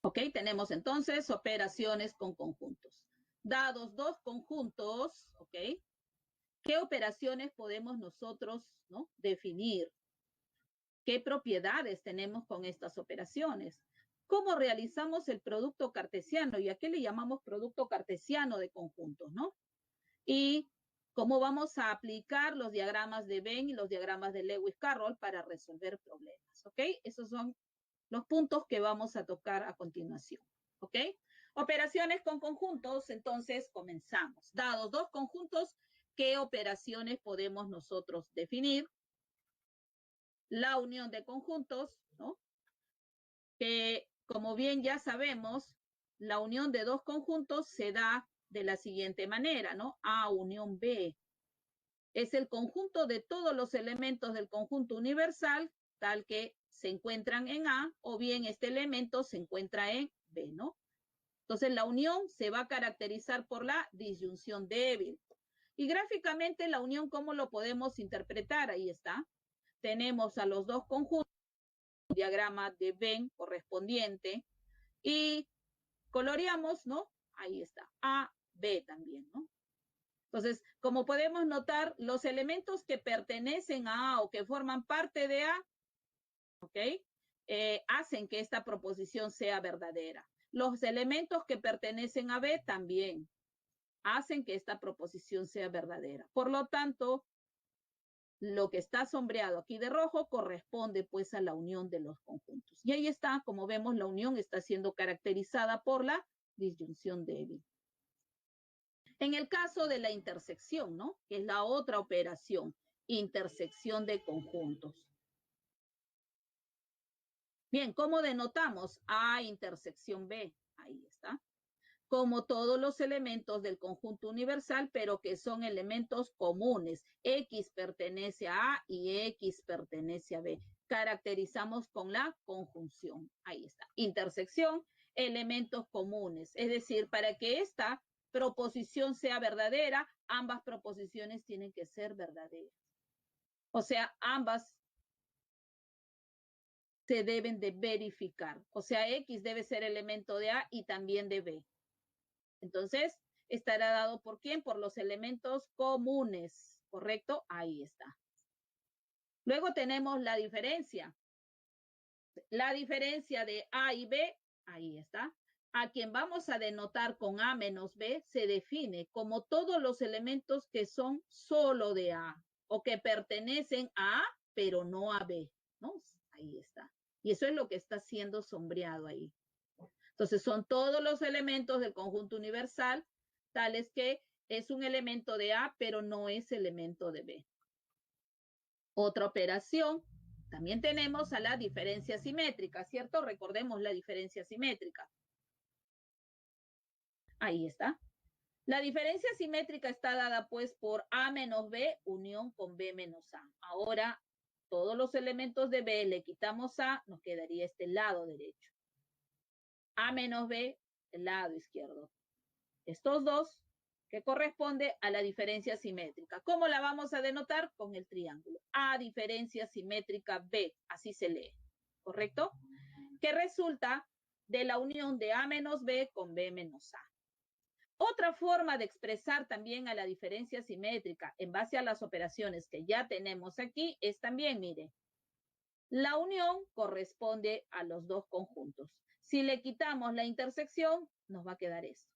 ¿Ok? Tenemos entonces operaciones con conjuntos. Dados dos conjuntos, ¿ok? ¿Qué operaciones podemos nosotros, ¿no?, definir? ¿Qué propiedades tenemos con estas operaciones? ¿Cómo realizamos el producto cartesiano? ¿Y a qué le llamamos producto cartesiano de conjuntos, no? Y cómo vamos a aplicar los diagramas de Venn y los diagramas de Lewis-Carroll para resolver problemas, ¿ok? Esos son los puntos que vamos a tocar a continuación, ¿ok? Operaciones con conjuntos, entonces comenzamos. Dados dos conjuntos, ¿qué operaciones podemos nosotros definir? La unión de conjuntos, ¿no? Que como bien ya sabemos, la unión de dos conjuntos se da de la siguiente manera, ¿no? A unión B. Es el conjunto de todos los elementos del conjunto universal, tal que se encuentran en A, o bien este elemento se encuentra en B, ¿no? Entonces la unión se va a caracterizar por la disyunción débil. Y gráficamente la unión, ¿cómo lo podemos interpretar? Ahí está. Tenemos a los dos conjuntos, diagrama de Venn correspondiente, y coloreamos, ¿no? Ahí está, A, B también, ¿no? Entonces, como podemos notar, los elementos que pertenecen a A o que forman parte de A, ¿ok? Hacen que esta proposición sea verdadera. Los elementos que pertenecen a B también hacen que esta proposición sea verdadera. Por lo tanto, lo que está sombreado aquí de rojo corresponde pues a la unión de los conjuntos. Y ahí está, como vemos, la unión está siendo caracterizada por la disyunción débil. En el caso de la intersección, ¿no? Que es la otra operación, intersección de conjuntos. Bien, ¿cómo denotamos? A intersección B. Ahí está. Como todos los elementos del conjunto universal, pero que son elementos comunes. X pertenece a A y X pertenece a B. Caracterizamos con la conjunción. Ahí está. Intersección, elementos comunes. Es decir, para que esta proposición sea verdadera, ambas proposiciones tienen que ser verdaderas. O sea, ambas se deben de verificar. O sea, X debe ser elemento de A y también de B. Entonces, estará dado por quién? Por los elementos comunes, ¿correcto? Ahí está. Luego tenemos la diferencia. La diferencia de A y B, ahí está. A quien vamos a denotar con A menos B se define como todos los elementos que son solo de A o que pertenecen a A, pero no a B, ¿no? Ahí está. Y eso es lo que está siendo sombreado ahí. Entonces, son todos los elementos del conjunto universal, tales que es un elemento de A, pero no es elemento de B. Otra operación, también tenemos a la diferencia simétrica, ¿cierto? Recordemos la diferencia simétrica. Ahí está. La diferencia simétrica está dada pues por A menos B unión con B menos A. Ahora, todos los elementos de B le quitamos A, nos quedaría este lado derecho. A menos B, el lado izquierdo. Estos dos, que corresponde a la diferencia simétrica. ¿Cómo la vamos a denotar? Con el triángulo. A diferencia simétrica B, así se lee, ¿correcto? Que resulta de la unión de A menos B con B menos A. Otra forma de expresar también a la diferencia simétrica en base a las operaciones que ya tenemos aquí es también, mire, la unión corresponde a los dos conjuntos. Si le quitamos la intersección, nos va a quedar esto.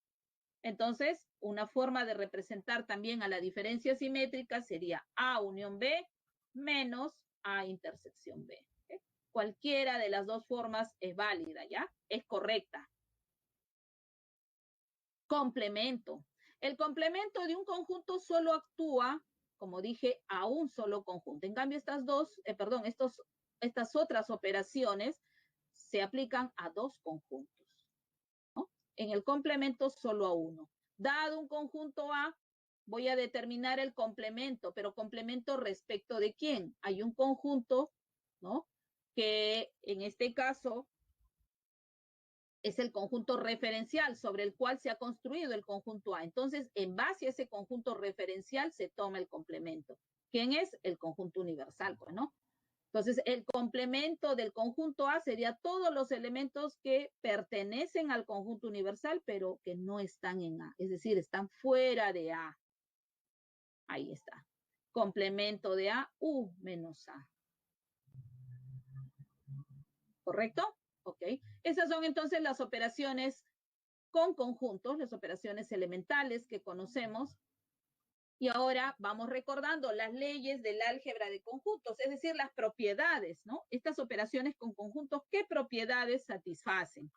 Entonces, una forma de representar también a la diferencia simétrica sería A unión B menos A intersección B. ¿Okay? Cualquiera de las dos formas es válida, ¿ya? Es correcta. Complemento. El complemento de un conjunto solo actúa, como dije, a un solo conjunto. En cambio, estas otras operaciones se aplican a dos conjuntos, ¿no? En el complemento solo a uno. Dado un conjunto A, voy a determinar el complemento, pero complemento respecto de quién. Hay un conjunto, ¿no? Que en este caso es el conjunto referencial sobre el cual se ha construido el conjunto A. Entonces, en base a ese conjunto referencial se toma el complemento. ¿Quién es? El conjunto universal, pues, ¿no? Entonces, el complemento del conjunto A sería todos los elementos que pertenecen al conjunto universal, pero que no están en A, es decir, están fuera de A. Ahí está. Complemento de A, U menos A. ¿Correcto? Ok. Esas son entonces las operaciones con conjuntos, las operaciones elementales que conocemos. Y ahora vamos recordando las leyes del álgebra de conjuntos, es decir, las propiedades, ¿no? Estas operaciones con conjuntos, ¿qué propiedades satisfacen?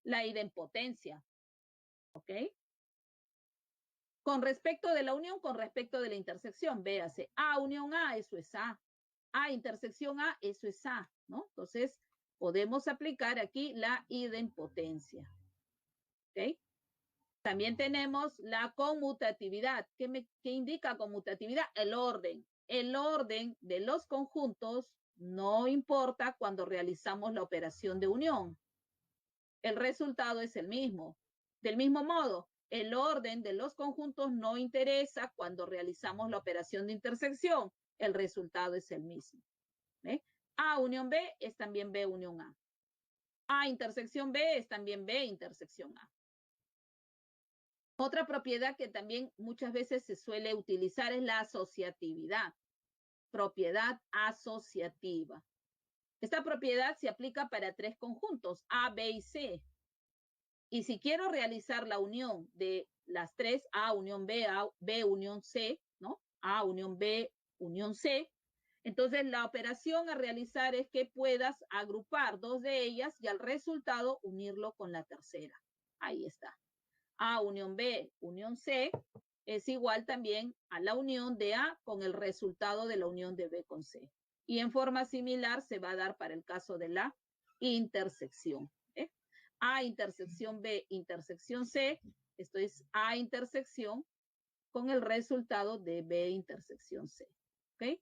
La idempotencia, ¿ok? Con respecto de la unión, con respecto de la intersección, véase, A unión A, eso es A. A intersección A, eso es A, ¿no? Entonces, podemos aplicar aquí la idempotencia, ¿ok? También tenemos la conmutatividad. ¿Qué indica conmutatividad? El orden. El orden de los conjuntos no importa cuando realizamos la operación de unión. El resultado es el mismo. Del mismo modo, el orden de los conjuntos no interesa cuando realizamos la operación de intersección. El resultado es el mismo. ¿Eh? A unión B es también B unión A. A intersección B es también B intersección A. Otra propiedad que también muchas veces se suele utilizar es la asociatividad. Propiedad asociativa. Esta propiedad se aplica para tres conjuntos, A, B y C. Y si quiero realizar la unión de las tres, A unión B, B unión C, ¿no? A unión B, unión C, entonces la operación a realizar es que puedas agrupar dos de ellas y al resultado unirlo con la tercera. Ahí está. A unión B, unión C, es igual también a la unión de A con el resultado de la unión de B con C. Y en forma similar se va a dar para el caso de la intersección. ¿eh? A intersección B, intersección C, esto es A intersección con el resultado de B intersección C. ¿Ok?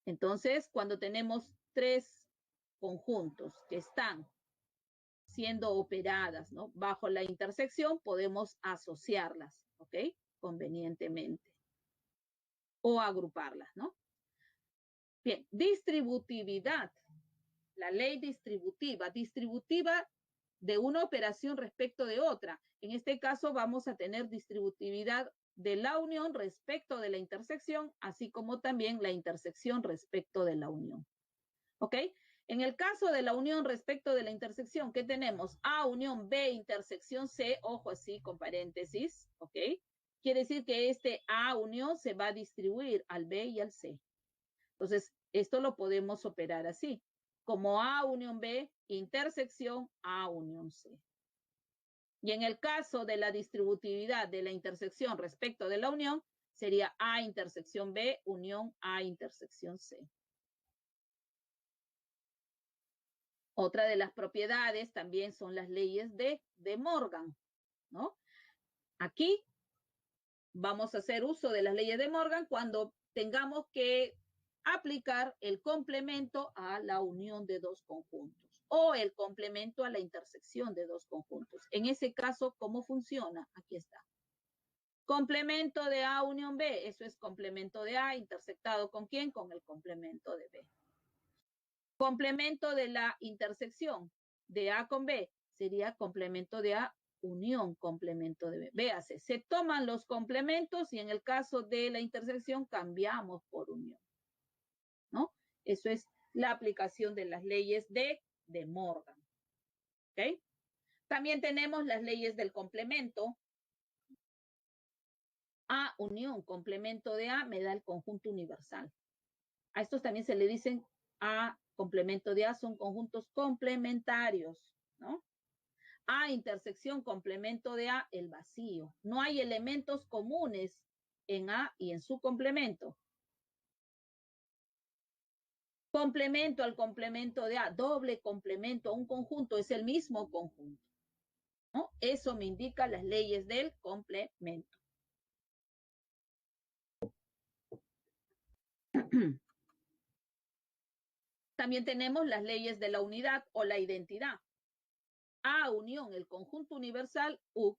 Entonces, cuando tenemos tres conjuntos que están siendo operadas, ¿no? Bajo la intersección podemos asociarlas, ¿ok? Convenientemente. O agruparlas, ¿no? Bien, distributividad. La ley distributiva. Distributiva de una operación respecto de otra. En este caso vamos a tener distributividad de la unión respecto de la intersección, así como también la intersección respecto de la unión. ¿Ok? En el caso de la unión respecto de la intersección, ¿qué tenemos? A unión B intersección C, ojo así con paréntesis, ¿ok? Quiere decir que este A unión se va a distribuir al B y al C. Entonces, esto lo podemos operar así, como A unión B, intersección A unión C. Y en el caso de la distributividad de la intersección respecto de la unión, sería A intersección B, unión A intersección C. Otra de las propiedades también son las leyes de Morgan, ¿no? Aquí vamos a hacer uso de las leyes de Morgan cuando tengamos que aplicar el complemento a la unión de dos conjuntos o el complemento a la intersección de dos conjuntos. En ese caso, ¿cómo funciona? Aquí está. Complemento de A unión B, eso es complemento de A intersectado ¿con quién? Con el complemento de B. Complemento de la intersección de A con B sería complemento de A unión complemento de B. Véase, se toman los complementos y en el caso de la intersección cambiamos por unión, ¿no? Eso es la aplicación de las leyes de Morgan. ¿Ok? También tenemos las leyes del complemento. A unión complemento de A me da el conjunto universal. A estos también se le dicen A complemento de A, son conjuntos complementarios, ¿no? A intersección complemento de A, el vacío. No hay elementos comunes en A y en su complemento. Complemento al complemento de A, doble complemento a un conjunto, es el mismo conjunto, ¿no? Eso me indica las leyes del complemento. También tenemos las leyes de la unidad o la identidad. A unión, el conjunto universal, U.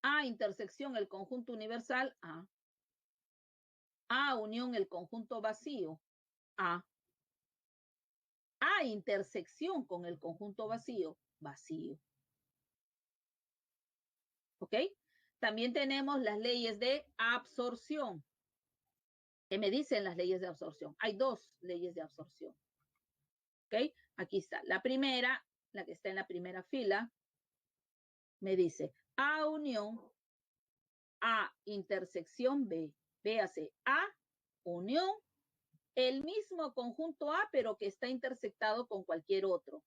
A intersección, el conjunto universal, A. A unión el conjunto vacío, A. A intersección con el conjunto vacío, vacío. ¿Ok? También tenemos las leyes de absorción. ¿Qué me dicen las leyes de absorción? Hay dos leyes de absorción. ¿Ok? Aquí está. La primera, la que está en la primera fila, me dice A unión A intersección B. Véase, A unión el mismo conjunto A, pero que está intersectado con cualquier otro.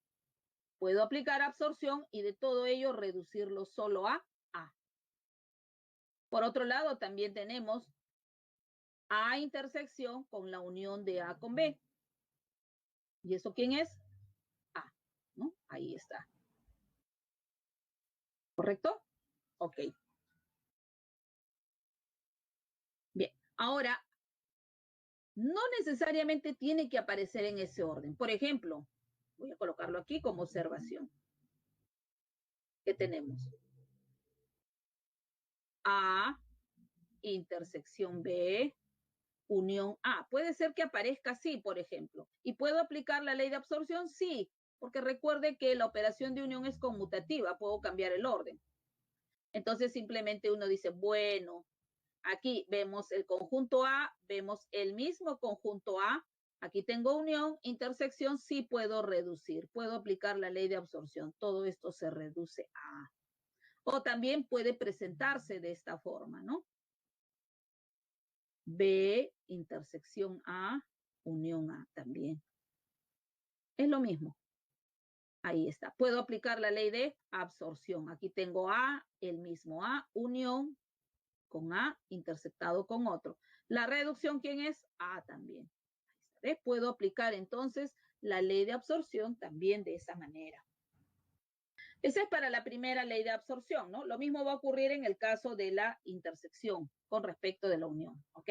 Puedo aplicar absorción y de todo ello reducirlo solo a A. Por otro lado, también tenemos A intersección con la unión de A con B. ¿Y eso quién es? A, ¿no? Ahí está. ¿Correcto? Ok. Bien. Ahora, no necesariamente tiene que aparecer en ese orden. Por ejemplo, voy a colocarlo aquí como observación. ¿Qué tenemos? A intersección B, unión A. Puede ser que aparezca así, por ejemplo. ¿Y puedo aplicar la ley de absorción? Sí, porque recuerde que la operación de unión es conmutativa, puedo cambiar el orden. Entonces simplemente uno dice, bueno, aquí vemos el conjunto A, vemos el mismo conjunto A, aquí tengo unión, intersección, sí puedo reducir, puedo aplicar la ley de absorción, todo esto se reduce a A. O también puede presentarse de esta forma, ¿no? B, intersección A, unión A también. Es lo mismo. Ahí está. Puedo aplicar la ley de absorción. Aquí tengo A, el mismo A, unión con A, intersectado con otro. La reducción, ¿quién es? A también. Ahí está. Puedo aplicar entonces la ley de absorción también de esa manera. Esa es para la primera ley de absorción, ¿no? Lo mismo va a ocurrir en el caso de la intersección con respecto de la unión, ¿ok?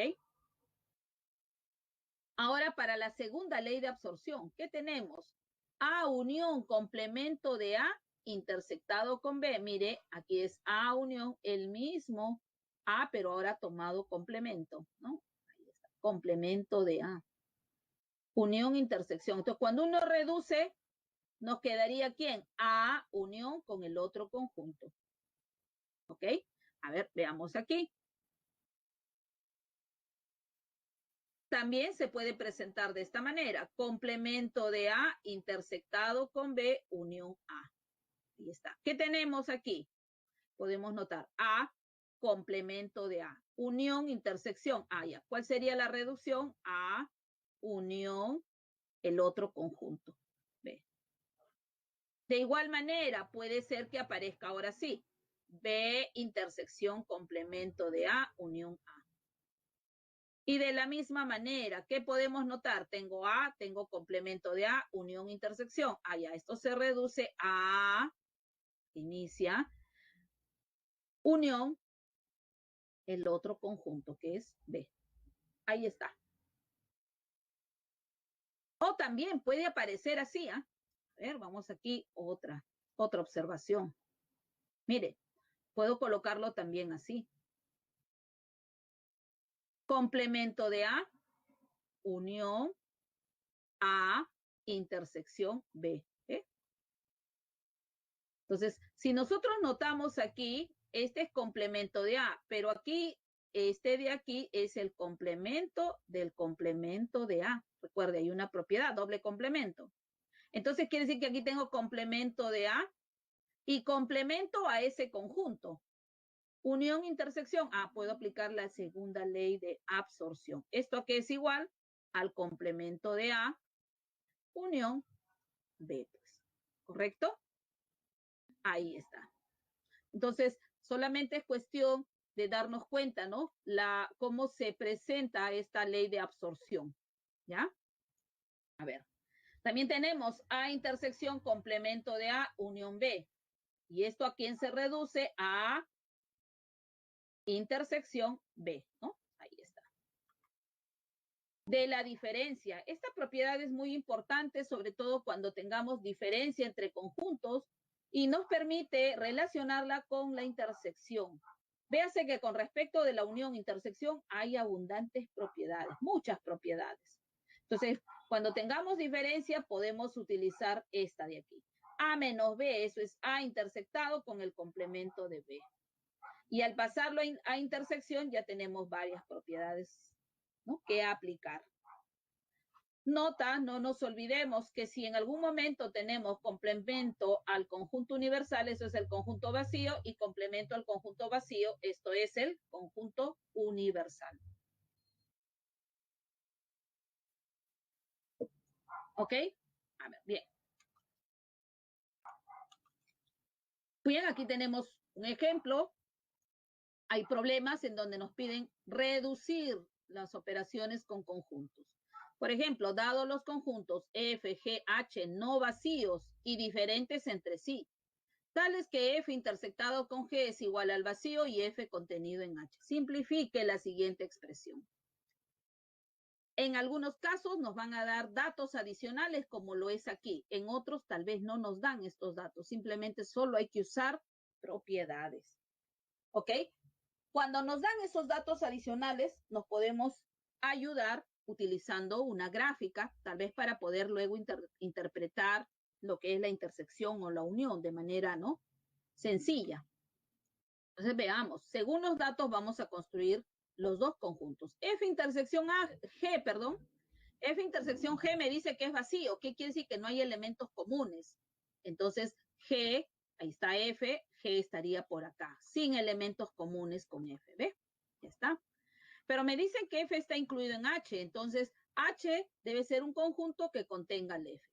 Ahora, para la segunda ley de absorción, ¿qué tenemos? A unión complemento de A intersectado con B. Mire, aquí es A unión, el mismo A, pero ahora tomado complemento, ¿no? Ahí está, complemento de A. Unión, intersección. Entonces, cuando uno reduce, nos quedaría ¿quién? A unión con el otro conjunto. ¿Ok? A ver, veamos aquí. También se puede presentar de esta manera. Complemento de A intersectado con B, unión A. Ahí está. ¿Qué tenemos aquí? Podemos notar A, complemento de A. Unión, intersección. Ah, ya. ¿Cuál sería la reducción? A, unión, el otro conjunto. B. De igual manera, puede ser que aparezca ahora sí. B, intersección, complemento de A, unión A. Y de la misma manera, ¿qué podemos notar? Tengo A, tengo complemento de A, unión, intersección. Ah, ya, esto se reduce a, inicia, unión, el otro conjunto que es B. Ahí está. O también puede aparecer así, ¿ah? A ver, vamos aquí, otra observación. Mire, puedo colocarlo también así. Complemento de A, unión A, intersección B. ¿Eh? Entonces, si nosotros notamos aquí, este es complemento de A, pero aquí, este de aquí es el complemento del complemento de A. Recuerde, hay una propiedad, doble complemento. Entonces, quiere decir que aquí tengo complemento de A y complemento a ese conjunto. Unión, intersección. Ah, puedo aplicar la segunda ley de absorción. ¿Esto a qué es igual? Al complemento de A, unión B, pues. ¿Correcto? Ahí está. Entonces, solamente es cuestión de darnos cuenta, ¿no? Cómo se presenta esta ley de absorción, ¿ya? A ver. También tenemos A intersección complemento de A, unión B. ¿Y esto a quién se reduce? A intersección B, ¿no? Ahí está. De la diferencia. Esta propiedad es muy importante, sobre todo cuando tengamos diferencia entre conjuntos y nos permite relacionarla con la intersección. Véase que con respecto de la unión intersección hay abundantes propiedades, muchas propiedades. Entonces, cuando tengamos diferencia, podemos utilizar esta de aquí. A menos B, eso es A intersectado con el complemento de B. Y al pasarlo a intersección ya tenemos varias propiedades, ¿no?, que aplicar. Nota, no nos olvidemos que si en algún momento tenemos complemento al conjunto universal, eso es el conjunto vacío, y complemento al conjunto vacío, esto es el conjunto universal. ¿Ok? A ver, bien. Bien, aquí tenemos un ejemplo. Hay problemas en donde nos piden reducir las operaciones con conjuntos. Por ejemplo, dado los conjuntos F, G, H no vacíos y diferentes entre sí, tales que F intersectado con G es igual al vacío y F contenido en H. Simplifique la siguiente expresión. En algunos casos nos van a dar datos adicionales como lo es aquí. En otros tal vez no nos dan estos datos. Simplemente solo hay que usar propiedades. ¿Ok? Cuando nos dan esos datos adicionales, nos podemos ayudar utilizando una gráfica, tal vez para poder luego interpretar lo que es la intersección o la unión de manera, ¿no?, sencilla. Entonces veamos, según los datos vamos a construir los dos conjuntos. F intersección G, F intersección G me dice que es vacío. ¿Qué quiere decir? Que no hay elementos comunes. Entonces G, ahí está F, G estaría por acá, sin elementos comunes con F, ¿ve? Ya está. Pero me dicen que F está incluido en H, entonces H debe ser un conjunto que contenga el F.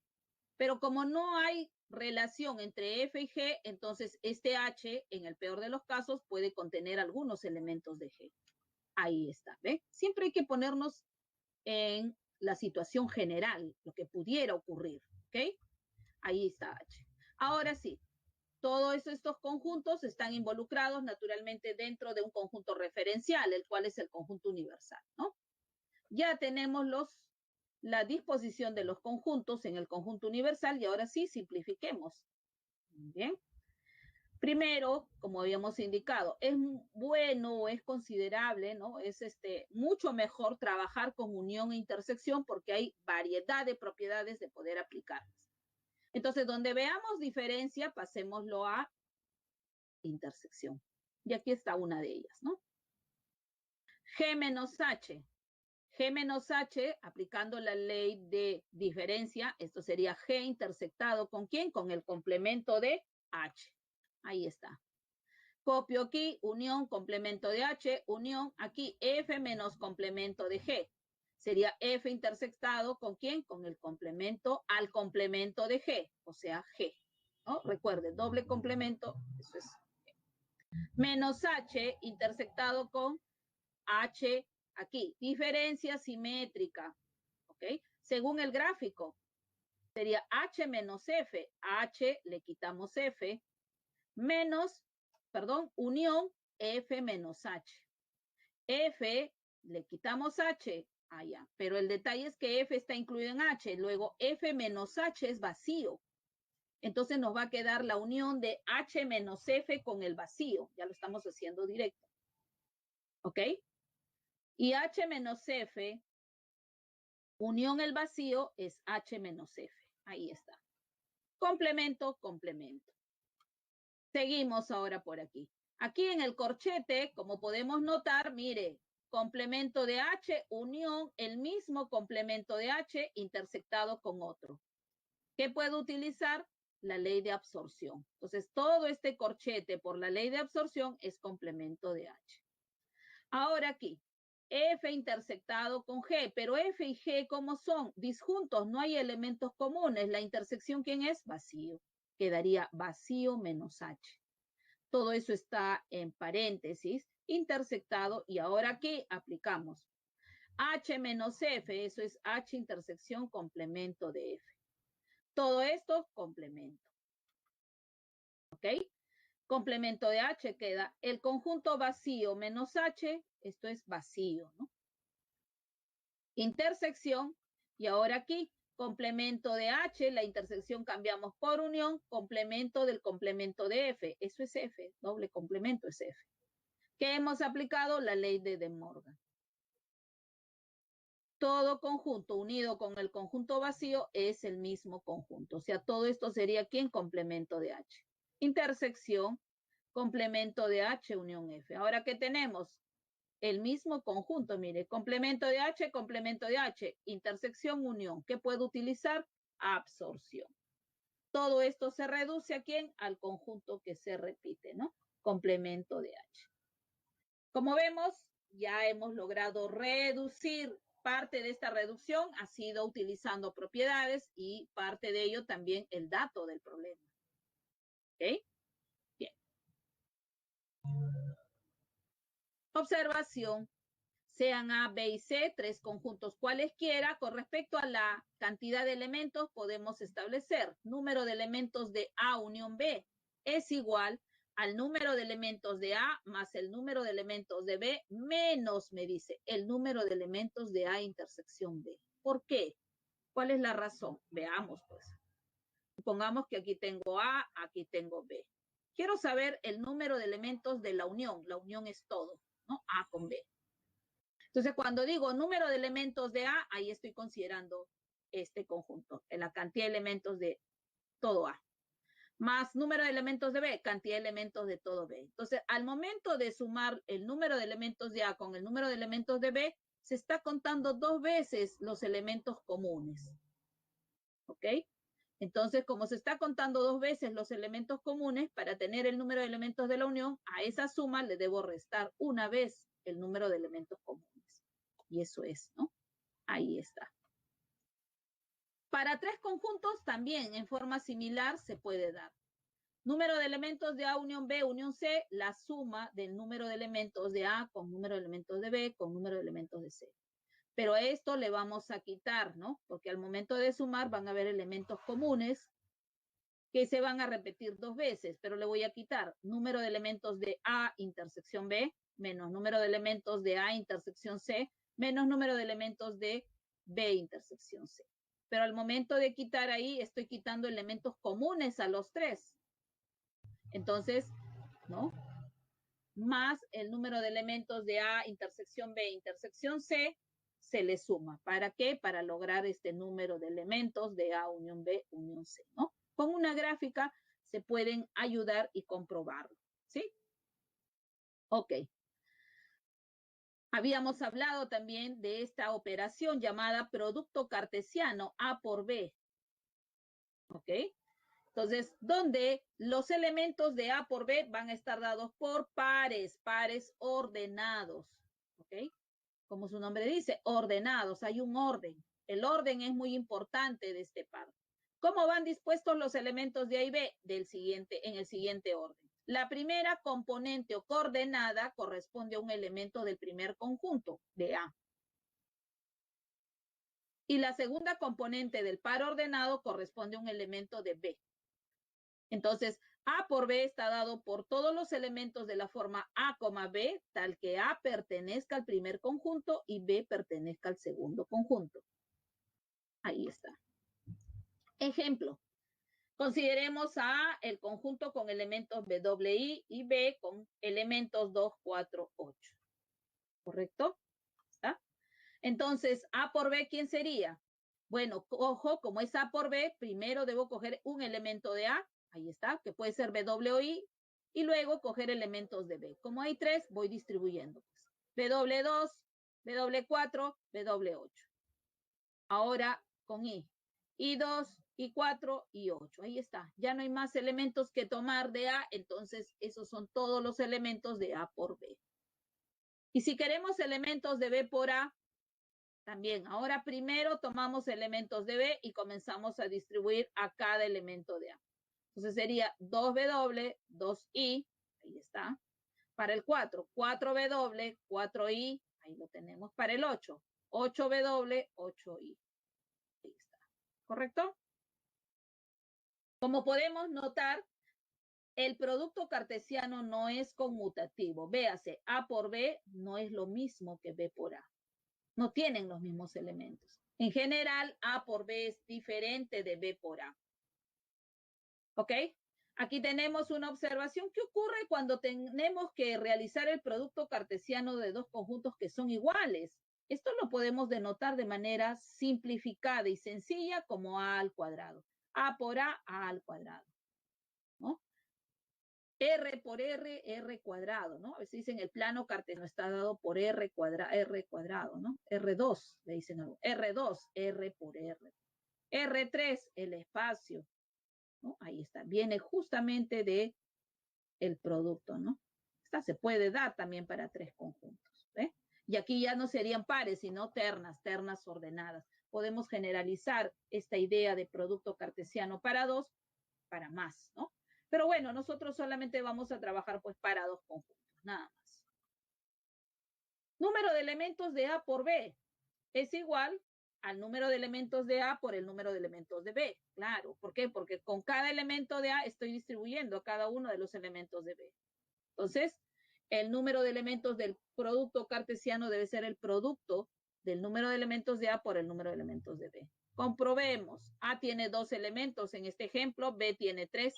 Pero como no hay relación entre F y G, entonces este H, en el peor de los casos, puede contener algunos elementos de G. Ahí está, ¿ve? Siempre hay que ponernos en la situación general, lo que pudiera ocurrir, ¿ok? Ahí está H. Ahora sí, todos estos conjuntos están involucrados naturalmente dentro de un conjunto referencial, el cual es el conjunto universal, ¿no? Ya tenemos la disposición de los conjuntos en el conjunto universal y ahora sí simplifiquemos. Bien. Primero, como habíamos indicado, es bueno, es considerable, ¿no? Es mucho mejor trabajar con unión e intersección porque hay variedad de propiedades de poder aplicarlas. Entonces, donde veamos diferencia, pasémoslo a intersección. Y aquí está una de ellas, ¿no? G menos H. G menos H, aplicando la ley de diferencia, esto sería G intersectado ¿con quién? Con el complemento de H. Ahí está. Copio aquí, unión, complemento de H, unión, aquí F menos complemento de G. Sería F intersectado ¿con quién? Con el complemento al complemento de G, o sea, G. ¿No? Recuerde, doble complemento, eso es G. Menos H intersectado con H aquí. Diferencia simétrica, ¿ok? Según el gráfico, sería H menos F. H le quitamos F, menos, perdón, unión F menos H. F le quitamos H, allá, pero el detalle es que F está incluido en H, luego F menos H es vacío. Entonces nos va a quedar la unión de H menos F con el vacío, ya lo estamos haciendo directo. ¿Ok? Y H menos F, unión el vacío, es H menos F. Ahí está. Complemento, complemento. Seguimos ahora por aquí. Aquí en el corchete, como podemos notar, mire, complemento de H, unión, el mismo complemento de H intersectado con otro. ¿Qué puedo utilizar? La ley de absorción. Entonces, todo este corchete por la ley de absorción es complemento de H. Ahora aquí, F intersectado con G, pero F y G, ¿cómo son? Disjuntos, no hay elementos comunes. La intersección, ¿quién es? Vacío. Quedaría vacío menos H. Todo eso está en paréntesis, intersectado, y ahora aquí aplicamos H menos F, eso es H intersección complemento de F. Todo esto, complemento. ¿Ok? Complemento de H queda el conjunto vacío menos H, esto es vacío, ¿no? Intersección, y ahora aquí, complemento de H, la intersección cambiamos por unión, complemento del complemento de F, eso es F, doble complemento es F. ¿Qué hemos aplicado? La ley de De Morgan. Todo conjunto unido con el conjunto vacío es el mismo conjunto. O sea, todo esto sería ¿quién? Complemento de H. Intersección, complemento de H, unión F. Ahora, ¿qué tenemos? El mismo conjunto, mire, complemento de H, intersección, unión. ¿Qué puedo utilizar? Absorción. Todo esto se reduce ¿a quién? Al conjunto que se repite, ¿no? Complemento de H. Como vemos, ya hemos logrado reducir. Parte de esta reducción ha sido utilizando propiedades y parte de ello también el dato del problema. ¿Ok? Bien. Observación. Sean A, B y C, tres conjuntos cualesquiera. Con respecto a la cantidad de elementos, podemos establecer número de elementos de A unión B es igual al número de elementos de A más el número de elementos de B menos, me dice, el número de elementos de A intersección B. ¿Por qué? ¿Cuál es la razón? Veamos, pues. Supongamos que aquí tengo A, aquí tengo B. Quiero saber el número de elementos de la unión. La unión es todo, ¿no? A con B. Entonces, cuando digo número de elementos de A, ahí estoy considerando este conjunto, en la cantidad de elementos de todo A. Más número de elementos de B, cantidad de elementos de todo B. Entonces, al momento de sumar el número de elementos de A con el número de elementos de B, se está contando dos veces los elementos comunes. ¿Ok? Entonces, como se está contando dos veces los elementos comunes, para tener el número de elementos de la unión, a esa suma le debo restar una vez el número de elementos comunes. Y eso es, ¿no? Ahí está. Para tres conjuntos también en forma similar se puede dar. Número de elementos de A unión B unión C, la suma del número de elementos de A con número de elementos de B con número de elementos de C. Pero a esto le vamos a quitar, ¿no? Porque al momento de sumar van a haber elementos comunes que se van a repetir dos veces, pero le voy a quitar número de elementos de A intersección B menos número de elementos de A intersección C menos número de elementos de B intersección C. Pero al momento de quitar ahí, estoy quitando elementos comunes a los tres. Entonces, ¿no? Más el número de elementos de A intersección B intersección C se le suma. ¿Para qué? Para lograr este número de elementos de A unión B unión C, ¿no? Con una gráfica se pueden ayudar y comprobarlo, ¿sí? Ok. Habíamos hablado también de esta operación llamada producto cartesiano A por B, ¿ok? Entonces, donde los elementos de A por B van a estar dados por pares, pares ordenados, ¿ok? Como su nombre dice, ordenados, hay un orden. El orden es muy importante de este par. ¿Cómo van dispuestos los elementos de A y B? En el siguiente orden. La primera componente o coordenada corresponde a un elemento del primer conjunto de A. Y la segunda componente del par ordenado corresponde a un elemento de B. Entonces, A por B está dado por todos los elementos de la forma A, B, tal que A pertenezca al primer conjunto y B pertenezca al segundo conjunto. Ahí está. Ejemplo. Consideremos A el conjunto con elementos BWI y B con elementos 2, 4, 8. ¿Correcto? ¿Está? Entonces, A por B, ¿quién sería? Bueno, ojo, como es A por B, primero debo coger un elemento de A, ahí está, que puede ser BWI, y luego coger elementos de B. Como hay tres, voy distribuyendo. BW2, BW4, BW8. Ahora con I. I2, I4, I8. Ahí está. Ya no hay más elementos que tomar de A, entonces esos son todos los elementos de A por B. Y si queremos elementos de B por A, también, ahora primero tomamos elementos de B y comenzamos a distribuir a cada elemento de A. Entonces sería 2W, 2I, ahí está. Para el 4, 4W, 4I, ahí lo tenemos. Para el 8, 8W, 8I. Ahí está. ¿Correcto? Como podemos notar, el producto cartesiano no es conmutativo. Véase, A por B no es lo mismo que B por A. No tienen los mismos elementos. En general, A por B es diferente de B por A. ¿Ok? Aquí tenemos una observación. ¿Qué ocurre cuando tenemos que realizar el producto cartesiano de dos conjuntos que son iguales? Esto lo podemos denotar de manera simplificada y sencilla como a al cuadrado. A por a al cuadrado, ¿no? R por R cuadrado, ¿no? A veces dicen el plano cartesiano está dado por R cuadrado, ¿no? R2, le dicen algo. R2, R por R. R3, el espacio, ¿no? Ahí está. Viene justamente de el producto, ¿no? Esta se puede dar también para tres conjuntos, ¿eh? Y aquí ya no serían pares, sino ternas, ternas ordenadas. Podemos generalizar esta idea de producto cartesiano para dos, para más, ¿no? Pero bueno, nosotros solamente vamos a trabajar pues para dos conjuntos, nada más. Número de elementos de A por B es igual al número de elementos de A por el número de elementos de B. Claro, ¿por qué? Porque con cada elemento de A estoy distribuyendo cada uno de los elementos de B. Entonces, el número de elementos del producto cartesiano debe ser el producto del número de elementos de A por el número de elementos de B. Comprobemos. A tiene 2 elementos en este ejemplo, B tiene 3.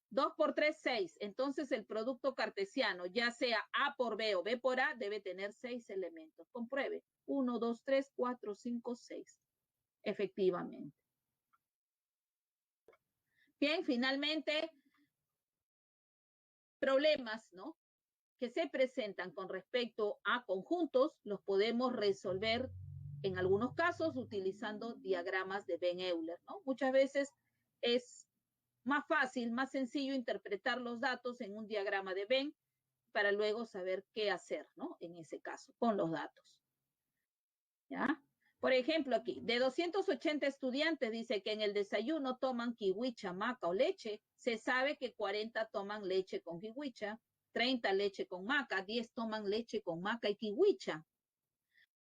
2 por 3, 6. Entonces, el producto cartesiano, ya sea A por B o B por A, debe tener 6 elementos. Compruebe. 1, 2, 3, 4, 5, 6. Efectivamente. Bien, finalmente, problemas, ¿no?, que se presentan con respecto a conjuntos, los podemos resolver en algunos casos utilizando diagramas de Venn-Euler, ¿no? Muchas veces es más fácil, más sencillo interpretar los datos en un diagrama de Venn para luego saber qué hacer, ¿no? En ese caso, con los datos. ¿Ya? Por ejemplo, aquí, de 280 estudiantes, dice que en el desayuno toman kiwicha, maca o leche. Se sabe que 40 toman leche con kiwicha, 30 leche con maca, 10 toman leche con maca y kiwicha.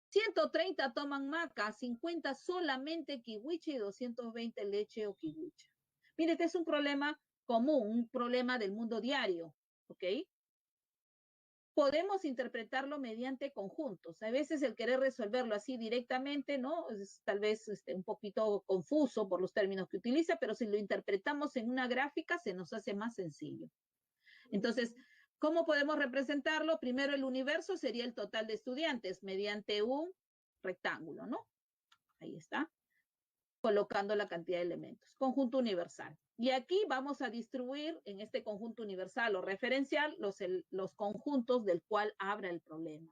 130 toman maca, 50 solamente kiwicha y 220 leche o kiwicha. Mire, este es un problema común, un problema del mundo diario, ¿ok? Podemos interpretarlo mediante conjuntos. A veces el querer resolverlo así directamente, ¿no? Es tal vez un poquito confuso por los términos que utiliza, pero si lo interpretamos en una gráfica se nos hace más sencillo. Entonces, ¿cómo podemos representarlo? Primero, el universo sería el total de estudiantes mediante un rectángulo, ¿no? Ahí está, colocando la cantidad de elementos. Conjunto universal. Y aquí vamos a distribuir en este conjunto universal o referencial los conjuntos del cual abra el problema.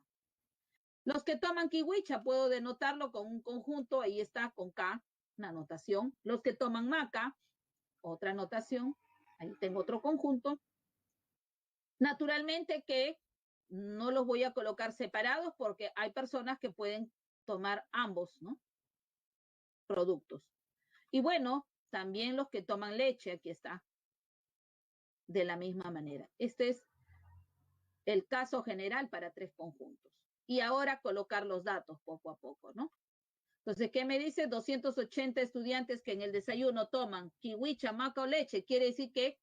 Los que toman kiwicha puedo denotarlo con un conjunto, ahí está, con K, una notación. Los que toman maca, otra notación, ahí tengo otro conjunto. Naturalmente que no los voy a colocar separados porque hay personas que pueden tomar ambos, ¿no?, productos. Y bueno, también los que toman leche, aquí está, de la misma manera. Este es el caso general para tres conjuntos. Y ahora colocar los datos poco a poco, ¿no? Entonces, ¿qué me dice? 280 estudiantes que en el desayuno toman kiwicha, maca o leche. Quiere decir que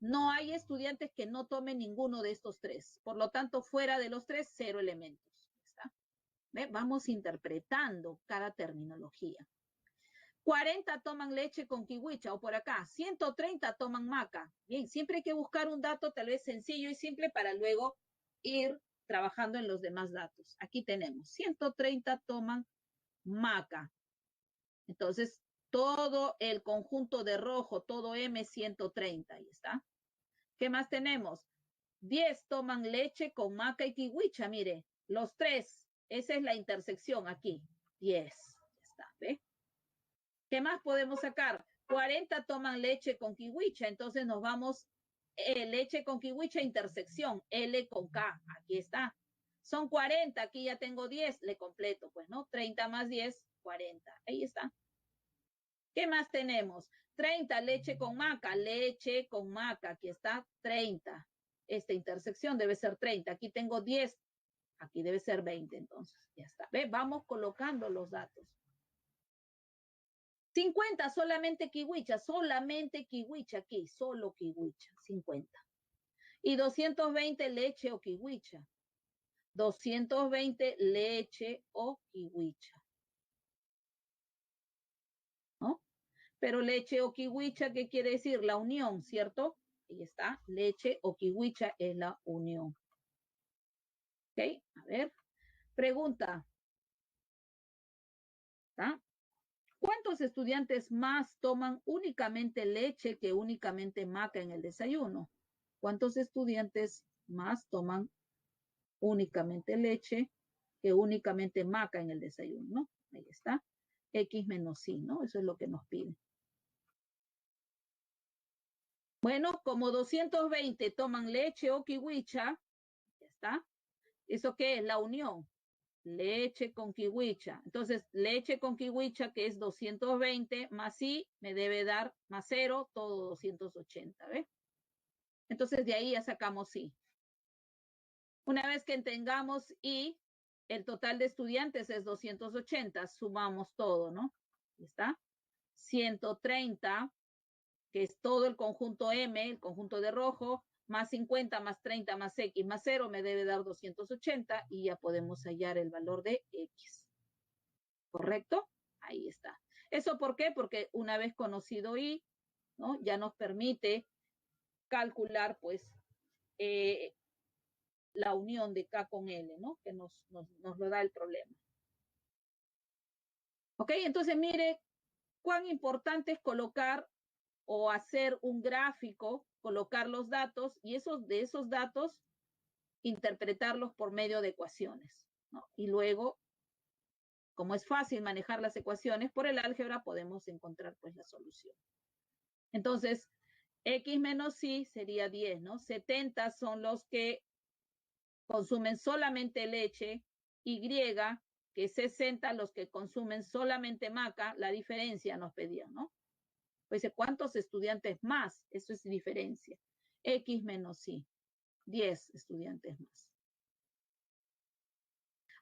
no hay estudiantes que no tomen ninguno de estos tres. Por lo tanto, fuera de los tres, 0 elementos. ¿Está? ¿Ve? Vamos interpretando cada terminología. 40 toman leche con kiwicha, o por acá, 130 toman maca. Bien, siempre hay que buscar un dato tal vez sencillo y simple para luego ir trabajando en los demás datos. Aquí tenemos 130 toman maca. Entonces, todo el conjunto de rojo, todo M130, ahí está. ¿Qué más tenemos? 10 toman leche con maca y kiwicha, mire, los tres, esa es la intersección aquí, 10, ya está, ¿ve? ¿Qué más podemos sacar? 40 toman leche con kiwicha, entonces nos vamos, leche con kiwicha, intersección, L con K, aquí está. Son 40, aquí ya tengo 10, le completo, pues, ¿no? 30 más 10, 40, ahí está. ¿Qué más tenemos? 30, leche con maca, aquí está 30. Esta intersección debe ser 30, aquí tengo 10, aquí debe ser 20, entonces, ya está. ¿Ve? Vamos colocando los datos. 50, solamente kiwicha aquí, solo kiwicha, 50. Y 220 leche o kiwicha. 220 leche o kiwicha. ¿No? Pero leche o kiwicha, ¿qué quiere decir? La unión, ¿cierto? Ahí está, leche o kiwicha es la unión. ¿Ok? A ver, pregunta. ¿Está? ¿Cuántos estudiantes más toman únicamente leche que únicamente maca en el desayuno? ¿Cuántos estudiantes más toman únicamente leche que únicamente maca en el desayuno? ¿No? Ahí está. X menos Y, ¿no? Eso es lo que nos pide. Bueno, como 220 toman leche o kiwicha, ya está. ¿Eso qué es? La unión. Leche con kiwicha. Entonces, leche con kiwicha, que es 220, más I, me debe dar más 0, todo 280, ¿ves? Entonces, de ahí ya sacamos I. Una vez que tengamos I, el total de estudiantes es 280, sumamos todo, ¿no? ¿Está? 130, que es todo el conjunto M, el conjunto de rojo, más 50, más 30, más X, más 0, me debe dar 280 y ya podemos hallar el valor de X. ¿Correcto? Ahí está. ¿Eso por qué? Porque una vez conocido I, ¿no? Ya nos permite calcular, pues, la unión de K con L, ¿no? Que nos lo da el problema. ¿Ok? Entonces, mire cuán importante es colocar o hacer un gráfico, colocar los datos y de esos datos interpretarlos por medio de ecuaciones, ¿no? Y luego, como es fácil manejar las ecuaciones, por el álgebra podemos encontrar pues la solución. Entonces, X menos Y sería 10, ¿no? 70 son los que consumen solamente leche, Y, que es 60 los que consumen solamente maca, la diferencia nos pedían, ¿no? Pues ¿cuántos estudiantes más? Eso es diferencia. X menos Y, 10 estudiantes más.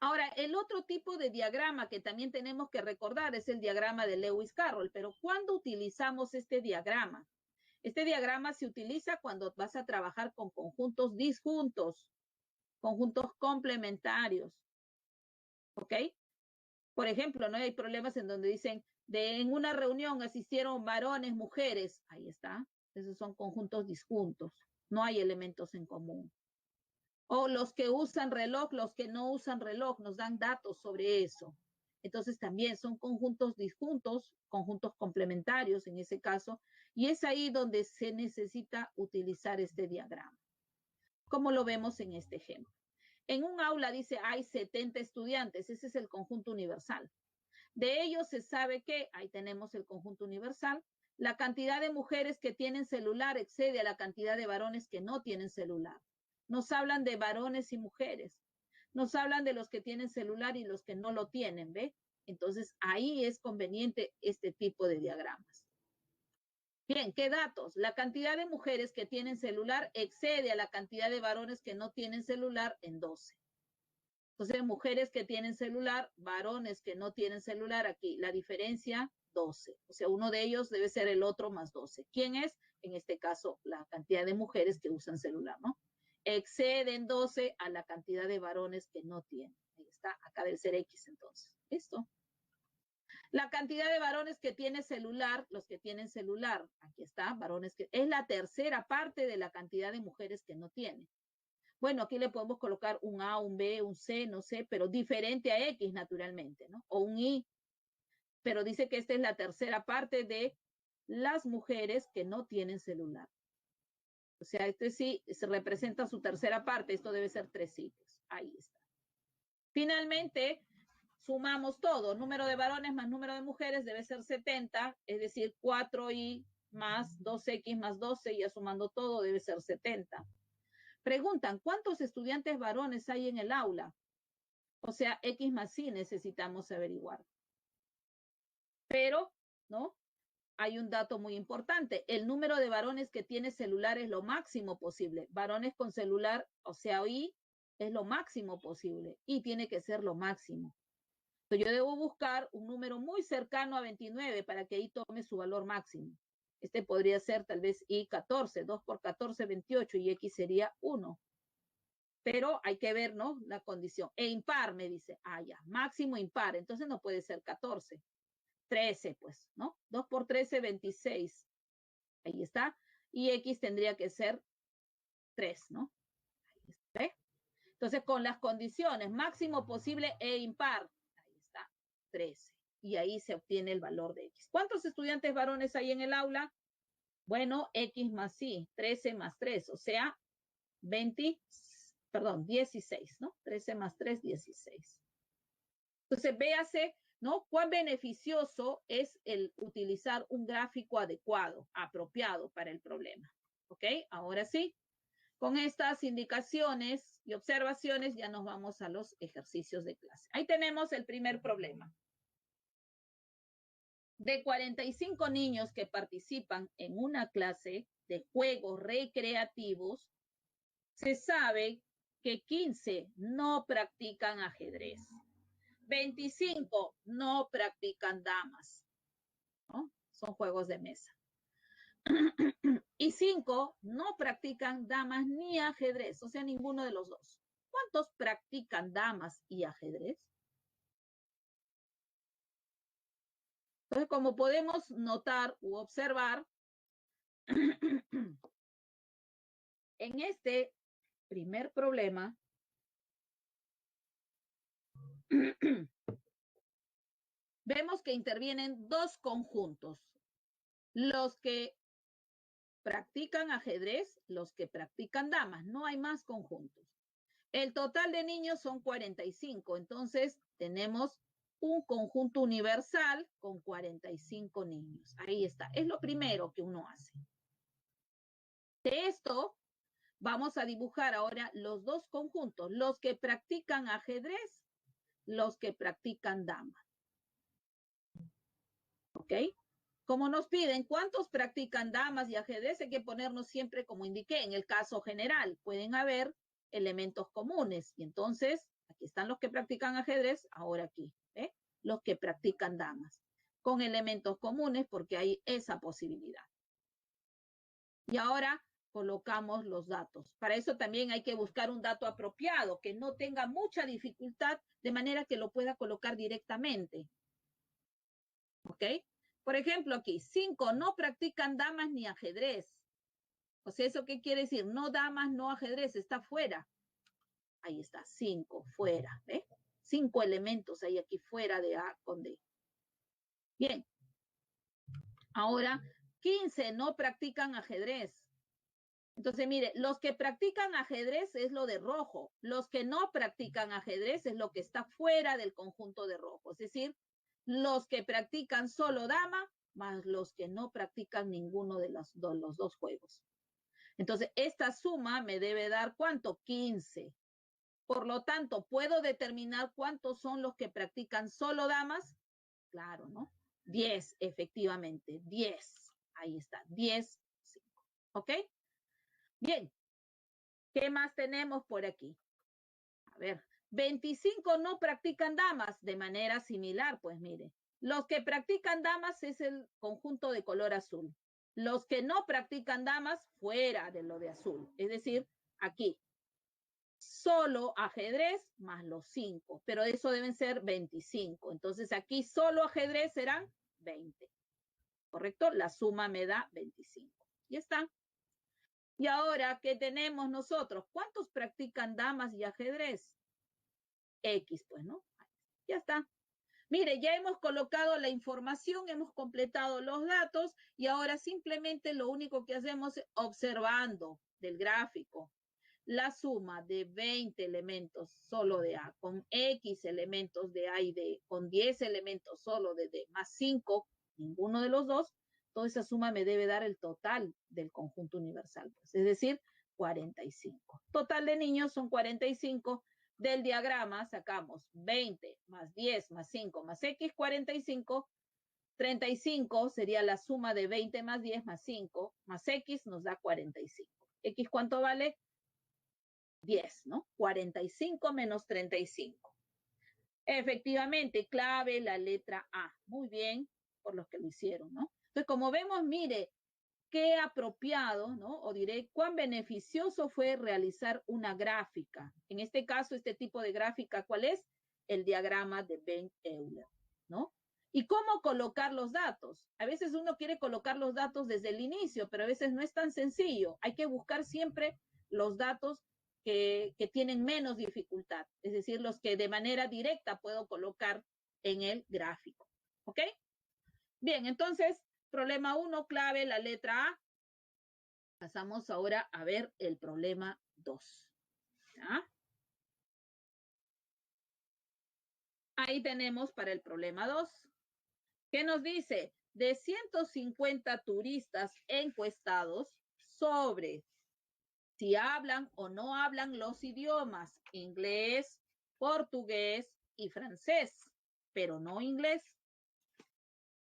Ahora, el otro tipo de diagrama que también tenemos que recordar es el diagrama de Lewis Carroll, pero ¿cuándo utilizamos este diagrama? Este diagrama se utiliza cuando vas a trabajar con conjuntos disjuntos, conjuntos complementarios, ¿ok? Por ejemplo, ¿no? Hay problemas en donde dicen, en una reunión asistieron varones, mujeres, ahí está, esos son conjuntos disjuntos, no hay elementos en común. O los que usan reloj, los que no usan reloj, nos dan datos sobre eso. Entonces también son conjuntos disjuntos, conjuntos complementarios en ese caso, y es ahí donde se necesita utilizar este diagrama, como lo vemos en este ejemplo. En un aula dice hay 70 estudiantes, ese es el conjunto universal. De ellos se sabe que, ahí tenemos el conjunto universal, la cantidad de mujeres que tienen celular excede a la cantidad de varones que no tienen celular. Nos hablan de varones y mujeres. Nos hablan de los que tienen celular y los que no lo tienen, ¿ve? Entonces ahí es conveniente este tipo de diagramas. Bien, ¿qué datos? La cantidad de mujeres que tienen celular excede a la cantidad de varones que no tienen celular en 12. Entonces, mujeres que tienen celular, varones que no tienen celular, aquí la diferencia 12. O sea, uno de ellos debe ser el otro más 12. ¿Quién es? En este caso, la cantidad de mujeres que usan celular, ¿no? Exceden 12 a la cantidad de varones que no tienen. Ahí está, acá debe ser X entonces. ¿Listo? La cantidad de varones que tiene celular, los que tienen celular, aquí está, varones que es la tercera parte de la cantidad de mujeres que no tienen. Bueno, aquí le podemos colocar un A, un B, un C, no sé, pero diferente a X naturalmente, ¿no? O un Y. Pero dice que esta es la tercera parte de las mujeres que no tienen celular. O sea, este sí se representa su tercera parte. Esto debe ser 3 cifras. Ahí está. Finalmente, sumamos todo. Número de varones más número de mujeres debe ser 70, es decir, 4Y más 2X más 12, ya sumando todo debe ser 70. Preguntan, ¿cuántos estudiantes varones hay en el aula? O sea, X más Y necesitamos averiguar. Pero, ¿no? Hay un dato muy importante. El número de varones que tiene celular es lo máximo posible. Varones con celular, o sea, Y, es lo máximo posible. Y tiene que ser lo máximo. Entonces, yo debo buscar un número muy cercano a 29 para que Y tome su valor máximo. Este podría ser tal vez Y 14. 2 por 14, 28. Y X sería 1. Pero hay que ver, ¿no? La condición. E impar, me dice. Ah, ya, máximo impar. Entonces no puede ser 14. 13, pues, ¿no? 2 por 13, 26. Ahí está. y X tendría que ser 3, ¿no? ¿Ve? Entonces, con las condiciones máximo posible e impar, ahí está, 13. Y ahí se obtiene el valor de X. ¿Cuántos estudiantes varones hay en el aula? Bueno, X más Y, 13 más 3, o sea, 16, ¿no? 13 más 3, 16. Entonces, véase, ¿no? Cuán beneficioso es el utilizar un gráfico adecuado, apropiado para el problema. ¿Ok? Ahora sí, con estas indicaciones y observaciones ya nos vamos a los ejercicios de clase. Ahí tenemos el primer problema. De 45 niños que participan en una clase de juegos recreativos, se sabe que 15 no practican ajedrez. 25 no practican damas, ¿no? Son juegos de mesa. Y 5 no practican damas ni ajedrez, o sea, ninguno de los dos. ¿Cuántos practican damas y ajedrez? Entonces, como podemos notar u observar, en este primer problema, vemos que intervienen dos conjuntos, los que practican ajedrez, los que practican damas, no hay más conjuntos. El total de niños son 45, entonces tenemos un conjunto universal con 45 niños. Ahí está, es lo primero que uno hace. De esto vamos a dibujar ahora los dos conjuntos, los que practican ajedrez, los que practican dama. ¿Ok? Como nos piden cuántos practican damas y ajedrez, hay que ponernos siempre como indiqué, en el caso general, pueden haber elementos comunes. Y entonces, aquí están los que practican ajedrez, ahora aquí, ¿eh? Los que practican damas, con elementos comunes porque hay esa posibilidad. Y ahora colocamos los datos. Para eso también hay que buscar un dato apropiado, que no tenga mucha dificultad, de manera que lo pueda colocar directamente. ¿Ok? Por ejemplo, aquí, 5 no practican damas ni ajedrez. O sea, ¿eso qué quiere decir? No damas, no ajedrez, está fuera. Ahí está, 5, fuera. ¿Ve? 5 elementos hay aquí fuera de A con D. Bien. Ahora, 15 no practican ajedrez. Entonces, mire, los que practican ajedrez es lo de rojo. Los que no practican ajedrez es lo que está fuera del conjunto de rojo. Es decir, los que practican solo dama más los que no practican ninguno de los dos juegos. Entonces, esta suma me debe dar ¿cuánto? 15. Por lo tanto, ¿puedo determinar cuántos son los que practican solo damas? Claro, ¿no? 10, efectivamente, 10. Ahí está, 10, 5. ¿Ok? Bien. ¿Qué más tenemos por aquí? A ver, 25 no practican damas de manera similar, pues mire. Los que practican damas es el conjunto de color azul. Los que no practican damas, fuera de lo de azul. Es decir, aquí. Solo ajedrez más los 5, pero eso deben ser 25. Entonces aquí solo ajedrez serán 20. ¿Correcto? La suma me da 25. Ya está. Y ahora, ¿qué tenemos nosotros? ¿Cuántos practican damas y ajedrez? X, pues, ¿no? Ya está. Mire, ya hemos colocado la información, hemos completado los datos y ahora simplemente lo único que hacemos es observando del gráfico la suma de 20 elementos solo de A con X elementos de A y D, con 10 elementos solo de D, más 5, ninguno de los dos, toda esa suma me debe dar el total del conjunto universal, pues, es decir, 45. Total de niños son 45. Del diagrama sacamos 20 más 10 más 5 más X, 45. 35 sería la suma de 20 más 10 más 5 más X nos da 45. ¿X cuánto vale? 10, ¿no? 45 menos 35. Efectivamente, clave la letra A. Muy bien, por los que lo hicieron, ¿no? Entonces, como vemos, mire, qué apropiado, ¿no? O diré, cuán beneficioso fue realizar una gráfica. En este caso, este tipo de gráfica, ¿cuál es? El diagrama de Venn-Euler, ¿no? ¿Y cómo colocar los datos? A veces uno quiere colocar los datos desde el inicio, pero a veces no es tan sencillo. Hay que buscar siempre los datos que tienen menos dificultad, es decir, los que de manera directa puedo colocar en el gráfico. ¿Ok? Bien, entonces, problema 1, clave, la letra A. Pasamos ahora a ver el problema 2. ¿Ya? Ahí tenemos para el problema 2. ¿Qué nos dice? De 150 turistas encuestados sobre si hablan o no hablan los idiomas inglés, portugués y francés, pero no inglés,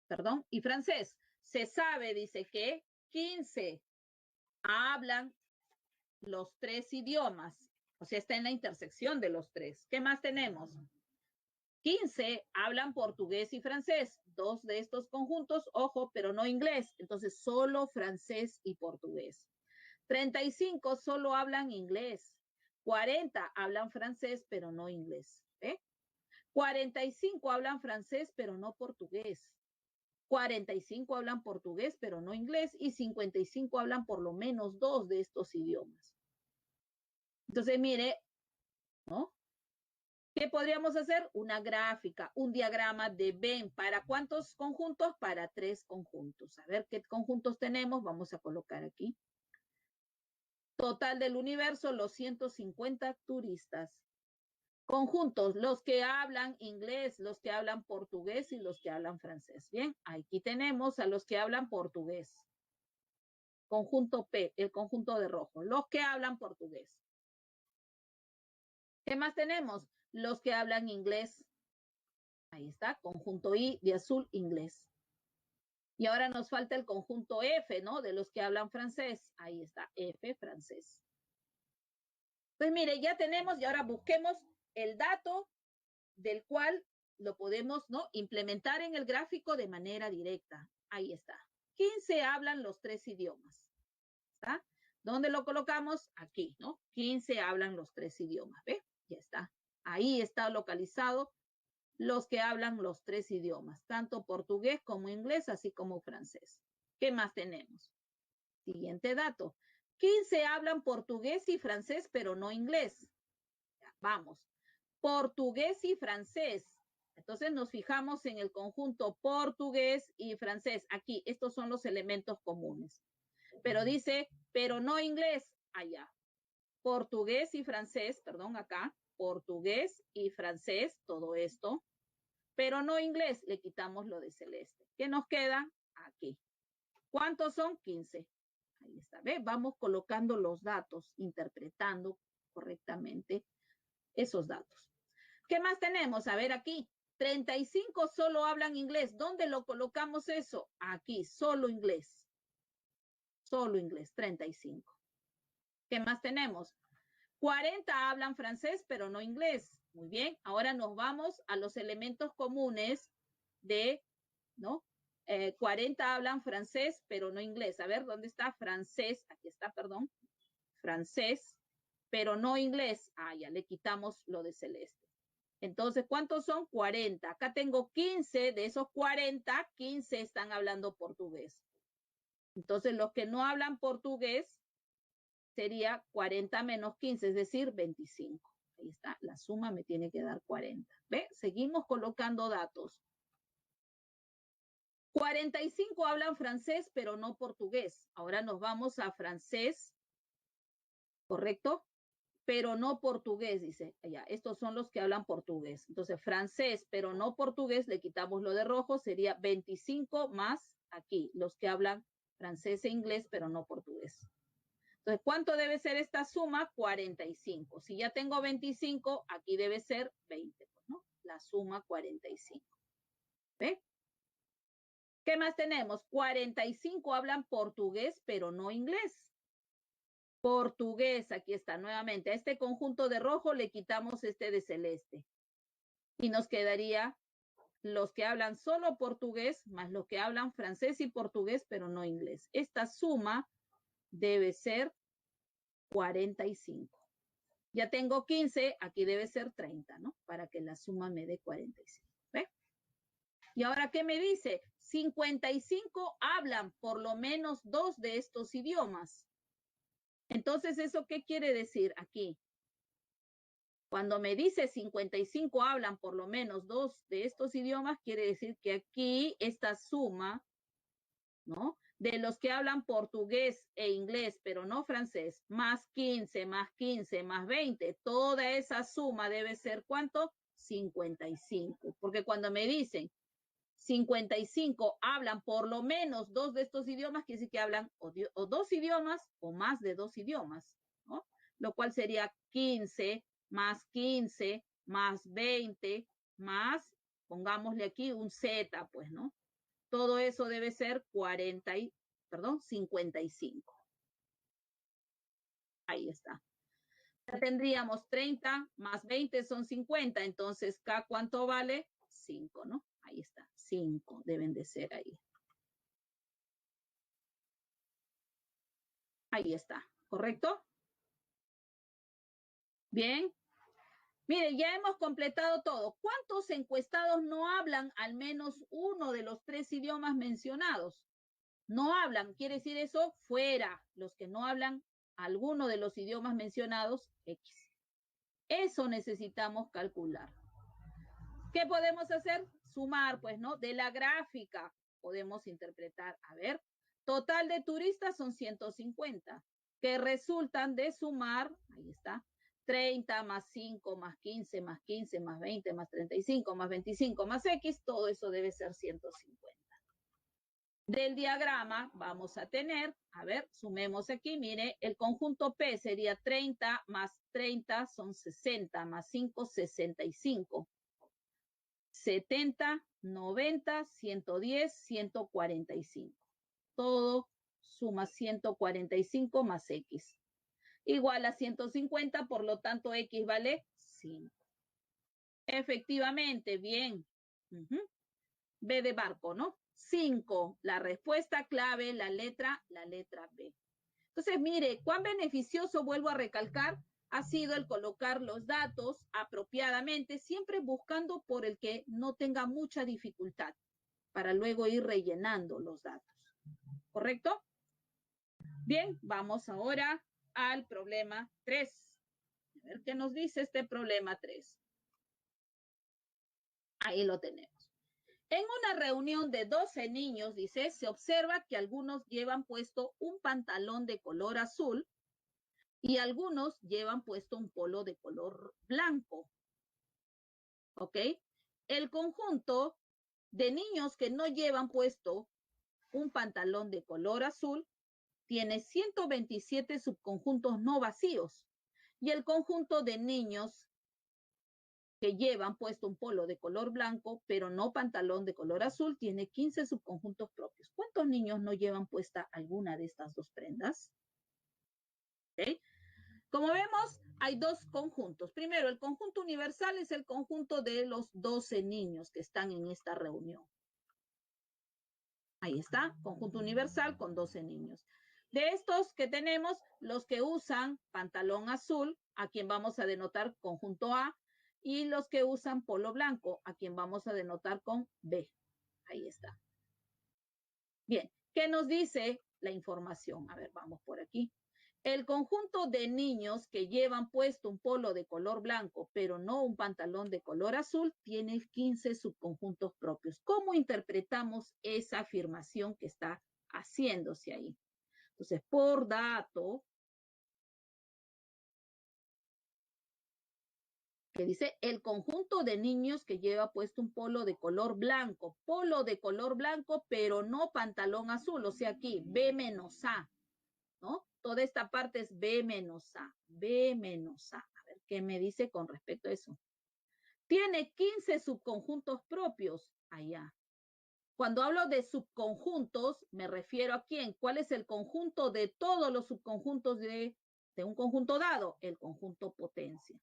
perdón, y francés. Se sabe, dice que 15 hablan los 3 idiomas, o sea, está en la intersección de los 3. ¿Qué más tenemos? 15 hablan portugués y francés, 2 de estos conjuntos, ojo, pero no inglés, entonces solo francés y portugués. 35 solo hablan inglés, 40 hablan francés, pero no inglés. 45 hablan francés, pero no portugués. 45 hablan portugués, pero no inglés, y 55 hablan por lo menos 2 de estos idiomas. Entonces, mire, ¿no? ¿Qué podríamos hacer? Una gráfica, un diagrama de Venn. ¿Para cuántos conjuntos? Para 3 conjuntos. A ver qué conjuntos tenemos. Vamos a colocar aquí. Total del universo, los 150 turistas. Conjuntos, los que hablan inglés, los que hablan portugués y los que hablan francés. Bien, aquí tenemos a los que hablan portugués. Conjunto P, el conjunto de rojo. Los que hablan portugués. ¿Qué más tenemos? Los que hablan inglés. Ahí está, conjunto I de azul, inglés. Y ahora nos falta el conjunto F, ¿no? De los que hablan francés. Ahí está, F, francés. Pues mire, ya tenemos y ahora busquemos el dato del cual lo podemos, ¿no? Implementar en el gráfico de manera directa. Ahí está. 15 hablan los 3 idiomas. ¿Está? ¿Dónde lo colocamos? Aquí, ¿no? 15 hablan los 3 idiomas. ¿Ve? Ya está. Ahí está localizado los que hablan los 3 idiomas, tanto portugués como inglés, así como francés. ¿Qué más tenemos? Siguiente dato. 15 hablan portugués y francés, pero no inglés. Ya, vamos. Portugués y francés. Entonces nos fijamos en el conjunto portugués y francés. Aquí, estos son los elementos comunes. Pero dice, pero no inglés. Allá. Portugués y francés, perdón, acá. Portugués y francés, todo esto. Pero no inglés, le quitamos lo de celeste. ¿Qué nos queda? Aquí. ¿Cuántos son? 15. Ahí está. ¿Ve? Vamos colocando los datos, interpretando correctamente esos datos. ¿Qué más tenemos? A ver aquí. 35 solo hablan inglés. ¿Dónde lo colocamos eso? Aquí, solo inglés. Solo inglés, 35. ¿Qué más tenemos? 40 hablan francés, pero no inglés. Muy bien, ahora nos vamos a los elementos comunes de, ¿no? 40 hablan francés, pero no inglés. A ver, ¿dónde está? Francés, aquí está, perdón. Francés, pero no inglés. Ah, ya le quitamos lo de celeste. Entonces, ¿cuántos son? 40. Acá tengo 15, de esos 40, 15 están hablando portugués. Entonces, los que no hablan portugués sería 40 menos 15, es decir, 25. Ahí está, la suma me tiene que dar 40. ¿Ve? Seguimos colocando datos. 45 hablan francés, pero no portugués. Ahora nos vamos a francés, ¿correcto? Pero no portugués, dice. Ya, estos son los que hablan portugués. Entonces, francés, pero no portugués, le quitamos lo de rojo, sería 25 más aquí, los que hablan francés e inglés, pero no portugués. Entonces, ¿cuánto debe ser esta suma? 45. Si ya tengo 25, aquí debe ser 20, ¿no? La suma 45. ¿Ve? ¿Qué más tenemos? 45 hablan portugués, pero no inglés. Portugués, aquí está nuevamente. A este conjunto de rojo le quitamos este de celeste. Y nos quedaría los que hablan solo portugués, más los que hablan francés y portugués, pero no inglés. Esta suma debe ser 45. Ya tengo 15, aquí debe ser 30, ¿no? Para que la suma me dé 45. ¿Ve? Y ahora, ¿qué me dice? 55 hablan por lo menos 2 de estos idiomas. Entonces, ¿eso qué quiere decir aquí? Cuando me dice 55 hablan por lo menos 2 de estos idiomas, quiere decir que aquí esta suma, ¿no? De los que hablan portugués e inglés, pero no francés, más 15, más 15, más 20, toda esa suma debe ser ¿cuánto? 55. Porque cuando me dicen 55 hablan por lo menos 2 de estos idiomas, quiere decir que hablan o 2 idiomas o más de 2 idiomas, ¿no? Lo cual sería 15 más 20 más, pongámosle aquí un Z, pues, ¿no? Todo eso debe ser 55. Ahí está. Ya tendríamos 30 más 20 son 50, entonces K, ¿cuánto vale? 5, ¿no? Ahí está, 5 deben de ser ahí. Ahí está, ¿correcto? Bien. Mire, ya hemos completado todo. ¿Cuántos encuestados no hablan al menos uno de los 3 idiomas mencionados? No hablan, quiere decir eso, fuera. Los que no hablan alguno de los idiomas mencionados, X. Eso necesitamos calcular. ¿Qué podemos hacer? Sumar, pues, ¿no? De la gráfica podemos interpretar. A ver, total de turistas son 150, que resultan de sumar, ahí está, 30 más 5 más 15 más 15 más 20 más 35 más 25 más X, todo eso debe ser 150. Del diagrama vamos a tener, a ver, sumemos aquí, mire, el conjunto P sería 30 más 30 son 60, más 5, 65. 70, 90, 110, 145. Todo suma 145 más X. Igual a 150, por lo tanto X vale 5. Efectivamente, bien. B de barco, ¿no? 5. La respuesta clave, la letra B. Entonces, mire, cuán beneficioso, vuelvo a recalcar, ha sido el colocar los datos apropiadamente, siempre buscando por el que no tenga mucha dificultad, para luego ir rellenando los datos. ¿Correcto? Bien, vamos ahora al problema 3. A ver qué nos dice este problema 3. Ahí lo tenemos. En una reunión de 12 niños, dice, se observa que algunos llevan puesto un pantalón de color azul y algunos llevan puesto un polo de color blanco. ¿Ok? El conjunto de niños que no llevan puesto un pantalón de color azul tiene 127 subconjuntos no vacíos y el conjunto de niños que llevan puesto un polo de color blanco, pero no pantalón de color azul, tiene 15 subconjuntos propios. ¿Cuántos niños no llevan puesta alguna de estas dos prendas? ¿Okay? Como vemos, hay dos conjuntos. Primero, el conjunto universal es el conjunto de los 12 niños que están en esta reunión. Ahí está, conjunto universal con 12 niños. De estos que tenemos, los que usan pantalón azul, a quien vamos a denotar conjunto A, y los que usan polo blanco, a quien vamos a denotar con B. Ahí está. Bien, ¿qué nos dice la información? A ver, vamos por aquí. El conjunto de niños que llevan puesto un polo de color blanco, pero no un pantalón de color azul, tiene 15 subconjuntos propios. ¿Cómo interpretamos esa afirmación que está haciéndose ahí? Entonces, por dato, que dice el conjunto de niños que lleva puesto un polo de color blanco, pero no pantalón azul, o sea aquí B menos A, ¿no? Toda esta parte es B menos A, B menos A. A ver qué me dice con respecto a eso. Tiene 15 subconjuntos propios allá. Cuando hablo de subconjuntos, me refiero a quién. ¿Cuál es el conjunto de todos los subconjuntos de un conjunto dado? El conjunto potencia.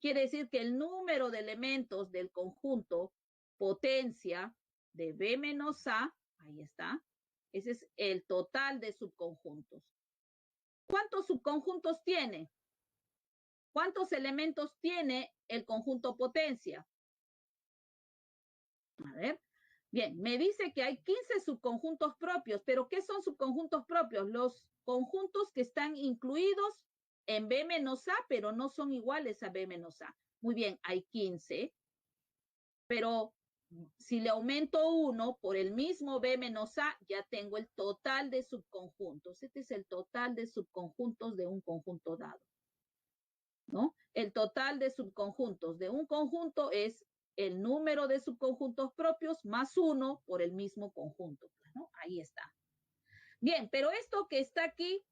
Quiere decir que el número de elementos del conjunto potencia de B menos A, ahí está, ese es el total de subconjuntos. ¿Cuántos subconjuntos tiene? ¿Cuántos elementos tiene el conjunto potencia? A ver, Bien, me dice que hay 15 subconjuntos propios, pero ¿qué son subconjuntos propios? Los conjuntos que están incluidos en B menos A, pero no son iguales a B menos A. Muy bien, hay 15, pero si le aumento 1 por el mismo B menos A, ya tengo el total de subconjuntos. Este es el total de subconjuntos de un conjunto dado, ¿no? El total de subconjuntos de un conjunto es el número de subconjuntos propios más 1 por el mismo conjunto, ¿no? Ahí está. Bien, pero esto que está aquí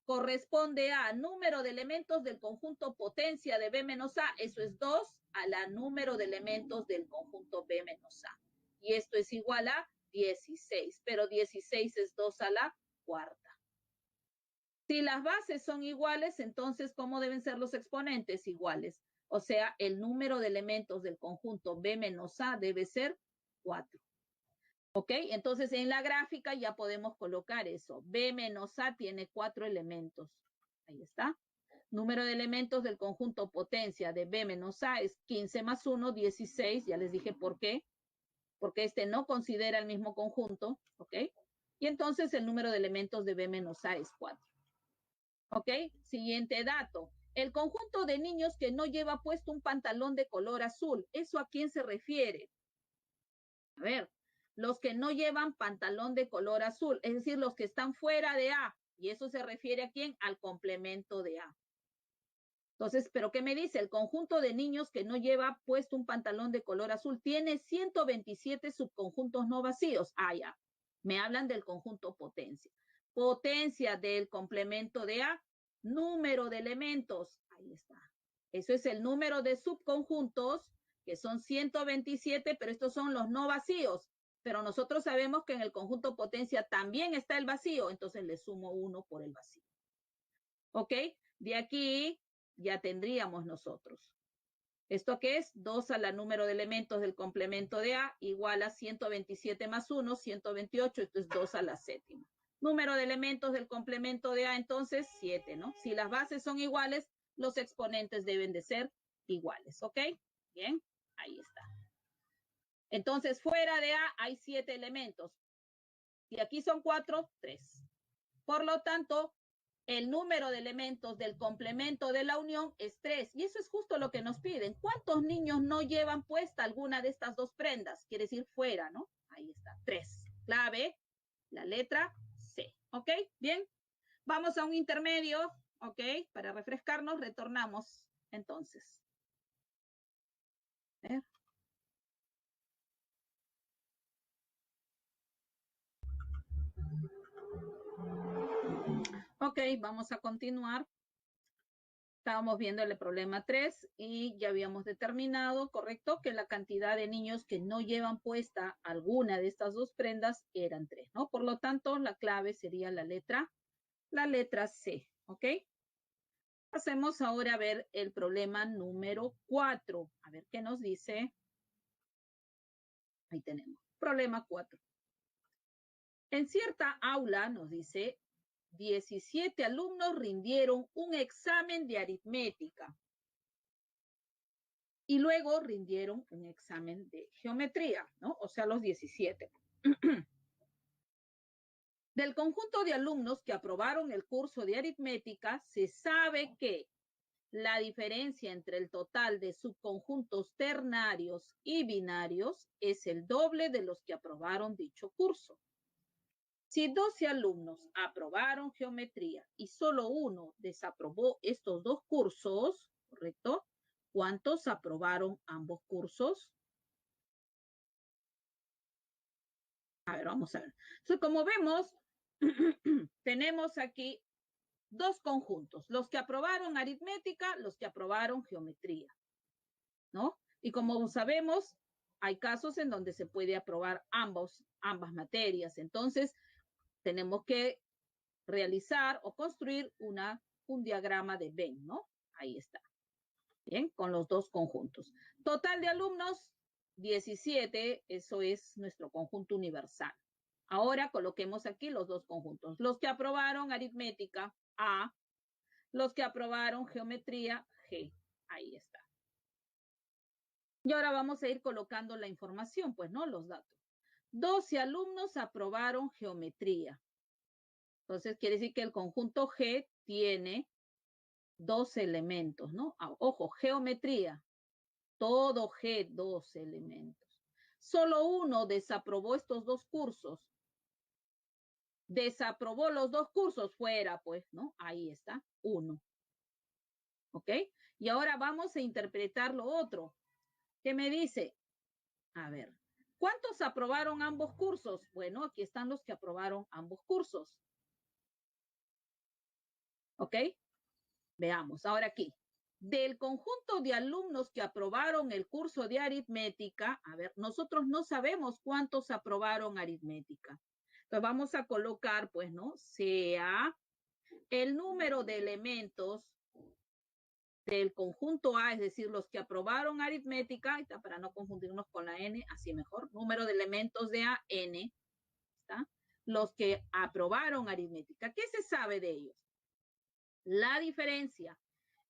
corresponde a número de elementos del conjunto potencia de B menos A, eso es 2 a la número de elementos del conjunto B menos A. Y esto es igual a 16, pero 16 es 2 a la cuarta. Si las bases son iguales, entonces, ¿cómo deben ser los exponentes? Iguales. O sea, el número de elementos del conjunto B menos A debe ser 4. ¿Ok? Entonces, en la gráfica ya podemos colocar eso. B menos A tiene 4 elementos. Ahí está. Número de elementos del conjunto potencia de B menos A es 15 más 1, 16. Ya les dije por qué. Porque este no considera el mismo conjunto. ¿Ok? Y entonces el número de elementos de B menos A es 4. ¿Ok? Siguiente dato. El conjunto de niños que no lleva puesto un pantalón de color azul. ¿Eso a quién se refiere? A ver, los que no llevan pantalón de color azul, es decir, los que están fuera de A. ¿Y eso se refiere a quién? Al complemento de A. Entonces, ¿pero qué me dice? El conjunto de niños que no lleva puesto un pantalón de color azul tiene 127 subconjuntos no vacíos. Ah, ya. Me hablan del conjunto potencia. Potencia del complemento de A, número de elementos. Ahí está. Eso es el número de subconjuntos, que son 127, pero estos son los no vacíos. Pero nosotros sabemos que en el conjunto potencia también está el vacío, entonces le sumo 1 por el vacío. ¿Ok? De aquí ya tendríamos nosotros. ¿Esto qué es? 2 a la número de elementos del complemento de A igual a 127 más 1, 128, esto es 2 a la séptima. Número de elementos del complemento de A, entonces 7, ¿no? Si las bases son iguales, los exponentes deben de ser iguales, ¿ok? Bien, ahí está. Entonces, fuera de A hay 7 elementos. Y aquí son 4, 3. Por lo tanto, el número de elementos del complemento de la unión es 3. Y eso es justo lo que nos piden. ¿Cuántos niños no llevan puesta alguna de estas dos prendas? Quiere decir fuera, ¿no? Ahí está, 3. Clave, la letra C. ¿Ok? Bien. Vamos a un intermedio, ¿ok? Para refrescarnos, retornamos entonces. Ok, vamos a continuar. Estábamos viendo el problema 3 y ya habíamos determinado, ¿correcto? Que la cantidad de niños que no llevan puesta alguna de estas dos prendas eran 3, ¿no? Por lo tanto, la clave sería la letra C, ¿ok? Pasemos ahora a ver el problema número 4. A ver qué nos dice. Ahí tenemos. Problema 4. En cierta aula, nos dice, 17 alumnos rindieron un examen de aritmética y luego rindieron un examen de geometría, ¿no? O sea, los 17. Del conjunto de alumnos que aprobaron el curso de aritmética, se sabe que la diferencia entre el total de subconjuntos ternarios y binarios es el doble de los que aprobaron dicho curso. Si 12 alumnos aprobaron geometría y solo uno desaprobó estos dos cursos, ¿correcto? ¿Cuántos aprobaron ambos cursos? A ver, vamos a ver. Entonces, como vemos, tenemos aquí dos conjuntos, los que aprobaron aritmética, los que aprobaron geometría, ¿no? Y como sabemos, hay casos en donde se puede aprobar ambas materias. Entonces, tenemos que realizar o construir un diagrama de Venn, ¿no? Ahí está. Bien, con los dos conjuntos. Total de alumnos, 17, eso es nuestro conjunto universal. Ahora coloquemos aquí los dos conjuntos. Los que aprobaron aritmética, A. Los que aprobaron geometría, G. Ahí está. Y ahora vamos a ir colocando la información, pues, ¿no? Los datos. 12 alumnos aprobaron geometría. Entonces, quiere decir que el conjunto G tiene 2 elementos, ¿no? Ojo, geometría. Todo G, 2 elementos. Solo uno desaprobó estos 2 cursos. Desaprobó los 2 cursos, fuera, pues, ¿no? Ahí está, 1. ¿Ok? Y ahora vamos a interpretar lo otro. ¿Qué me dice? A ver, ¿cuántos aprobaron ambos cursos? Bueno, aquí están los que aprobaron ambos cursos. ¿Ok? Veamos, ahora aquí. Del conjunto de alumnos que aprobaron el curso de aritmética, a ver, nosotros no sabemos cuántos aprobaron aritmética. Entonces vamos a colocar, pues, ¿no? Sea el número de elementos del conjunto A, es decir, los que aprobaron aritmética, para no confundirnos con la N, así mejor, número de elementos de A, N, ¿está? Los que aprobaron aritmética. ¿Qué se sabe de ellos? La diferencia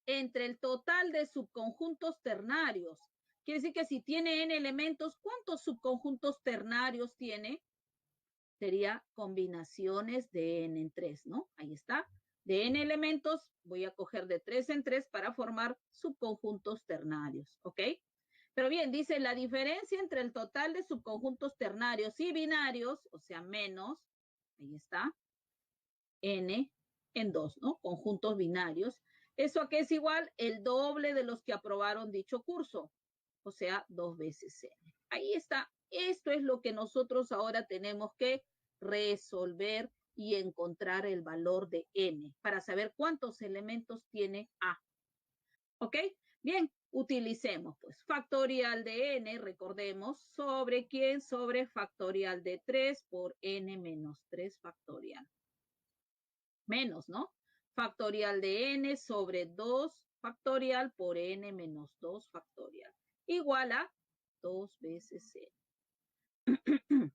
entre el total de subconjuntos ternarios. Quiere decir que si tiene n elementos, ¿cuántos subconjuntos ternarios tiene? Sería combinaciones de n en 3, ¿no? Ahí está. De n elementos, voy a coger de 3 en 3 para formar subconjuntos ternarios, ¿ok? Pero bien, dice la diferencia entre el total de subconjuntos ternarios y binarios, o sea, menos, ahí está, n en 2, ¿no? Conjuntos binarios. ¿Eso a qué es igual? El doble de los que aprobaron dicho curso, o sea, 2 veces n. Ahí está. Esto es lo que nosotros ahora tenemos que resolver y encontrar el valor de n para saber cuántos elementos tiene A. ¿Ok? Bien, utilicemos pues factorial de n, recordemos, ¿sobre quién? Sobre factorial de 3 por n menos 3 factorial. Menos, ¿no? Factorial de n sobre 2 factorial por n menos 2 factorial. Igual a 2 veces n.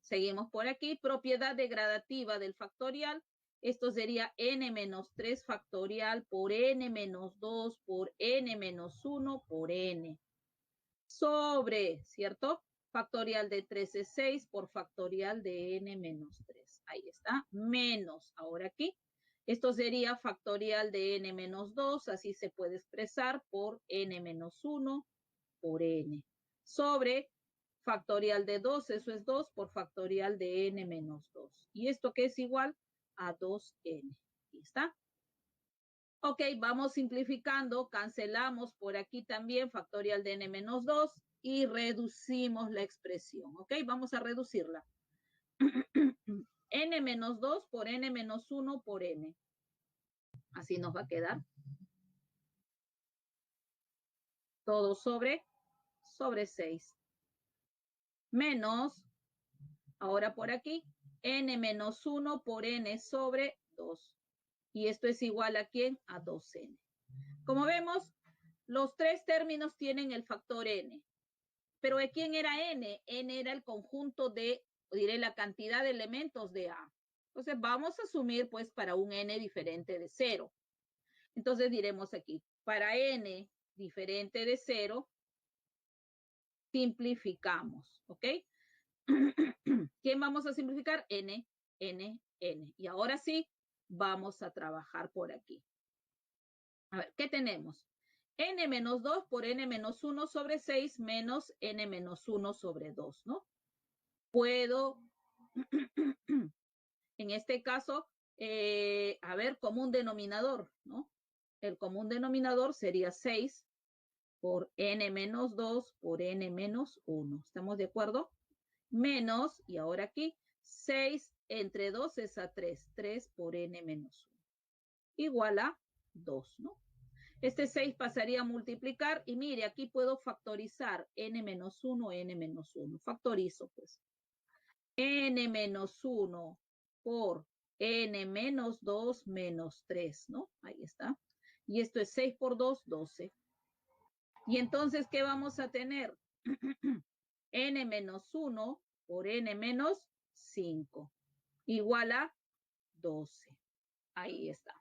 Seguimos por aquí. Propiedad degradativa del factorial. Esto sería n menos 3 factorial por n menos 2 por n menos 1 por n. Sobre, ¿cierto? Factorial de 3 es 6 por factorial de n menos 3. Ahí está. Menos. Ahora aquí. Esto sería factorial de n menos 2. Así se puede expresar por n menos 1 por n. Sobre factorial de 2, eso es 2 por factorial de n menos 2. ¿Y esto qué es igual? A 2n. Ahí está. Ok, vamos simplificando, cancelamos por aquí también factorial de n menos 2 y reducimos la expresión. Ok, vamos a reducirla. N menos 2 por n menos 1 por n. Así nos va a quedar. Todo sobre 6. Menos, ahora por aquí, n menos 1 por n sobre 2. Y esto es igual a ¿quién? A 2n. Como vemos, los tres términos tienen el factor n. Pero ¿de quién era n? N era el conjunto de, o diré, la cantidad de elementos de A. Entonces vamos a asumir pues para un n diferente de 0. Entonces diremos aquí, para n diferente de 0, simplificamos, ¿ok? ¿Quién vamos a simplificar? N, N, N. Y ahora sí, vamos a trabajar por aquí. A ver, ¿qué tenemos? N menos 2 por N menos 1 sobre 6 menos N menos 1 sobre 2, ¿no? Puedo, en este caso, a ver, común denominador, ¿no? El común denominador sería 6 por N menos 2 por N menos 1. ¿Estamos de acuerdo? Menos, y ahora aquí, 6 entre 2 es a 3. 3 por N menos 1. Igual a 2, ¿no? Este 6 pasaría a multiplicar y mire, aquí puedo factorizar n menos 1, n menos 1. Factorizo, pues. N menos 1 por n menos 2 menos 3, ¿no? Ahí está. Y esto es 6 por 2, 12. Y entonces, ¿qué vamos a tener? N menos 1 por n menos 5. Igual a 12. Ahí está.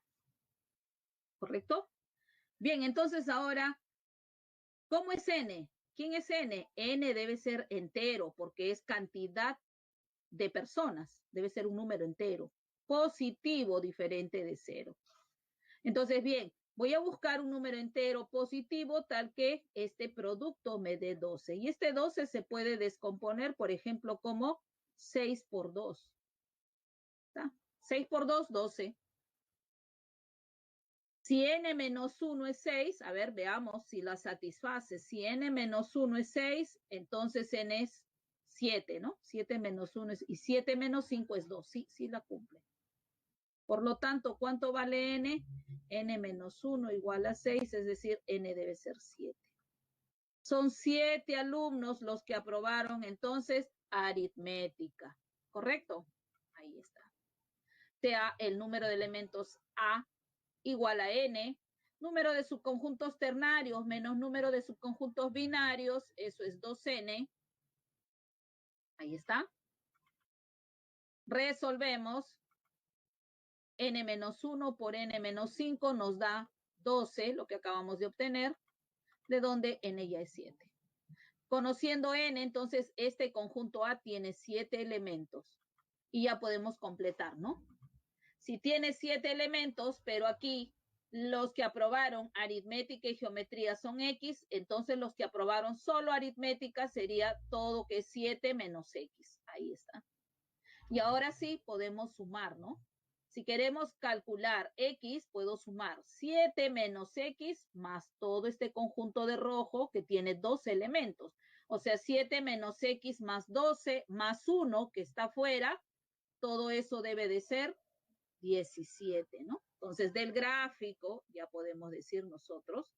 ¿Correcto? Bien, entonces ahora, ¿cómo es n? ¿Quién es n? N debe ser entero porque es cantidad de personas, debe ser un número entero, positivo diferente de 0. Entonces, bien, voy a buscar un número entero positivo tal que este producto me dé 12. Y este 12 se puede descomponer, por ejemplo, como 6 por 2. ¿Está? 6 por 2, 12. Si n menos 1 es 6, a ver, veamos si la satisface. Si n menos 1 es 6, entonces n es 7, ¿no? 7 menos 1 es, y 7 menos 5 es 2. Sí, sí la cumple. Por lo tanto, ¿cuánto vale n? N menos 1 igual a 6, es decir, n debe ser 7. Son 7 alumnos los que aprobaron entonces aritmética, ¿correcto? Ahí está. Sea el número de elementos A igual a n, número de subconjuntos ternarios menos número de subconjuntos binarios, eso es 2n. Ahí está. Resolvemos. N menos 1 por n menos 5 nos da 12, lo que acabamos de obtener, de donde n ya es 7. Conociendo n, entonces este conjunto A tiene 7 elementos y ya podemos completar, ¿no? Si tiene 7 elementos, pero aquí los que aprobaron aritmética y geometría son X, entonces los que aprobaron solo aritmética sería todo que es 7 menos X. Ahí está. Y ahora sí podemos sumar, ¿no? Si queremos calcular X, puedo sumar 7 menos X más todo este conjunto de rojo que tiene 12 elementos. O sea, 7 menos X más 12 más 1 que está afuera, todo eso debe de ser 17, ¿no? Entonces, del gráfico, ya podemos decir nosotros,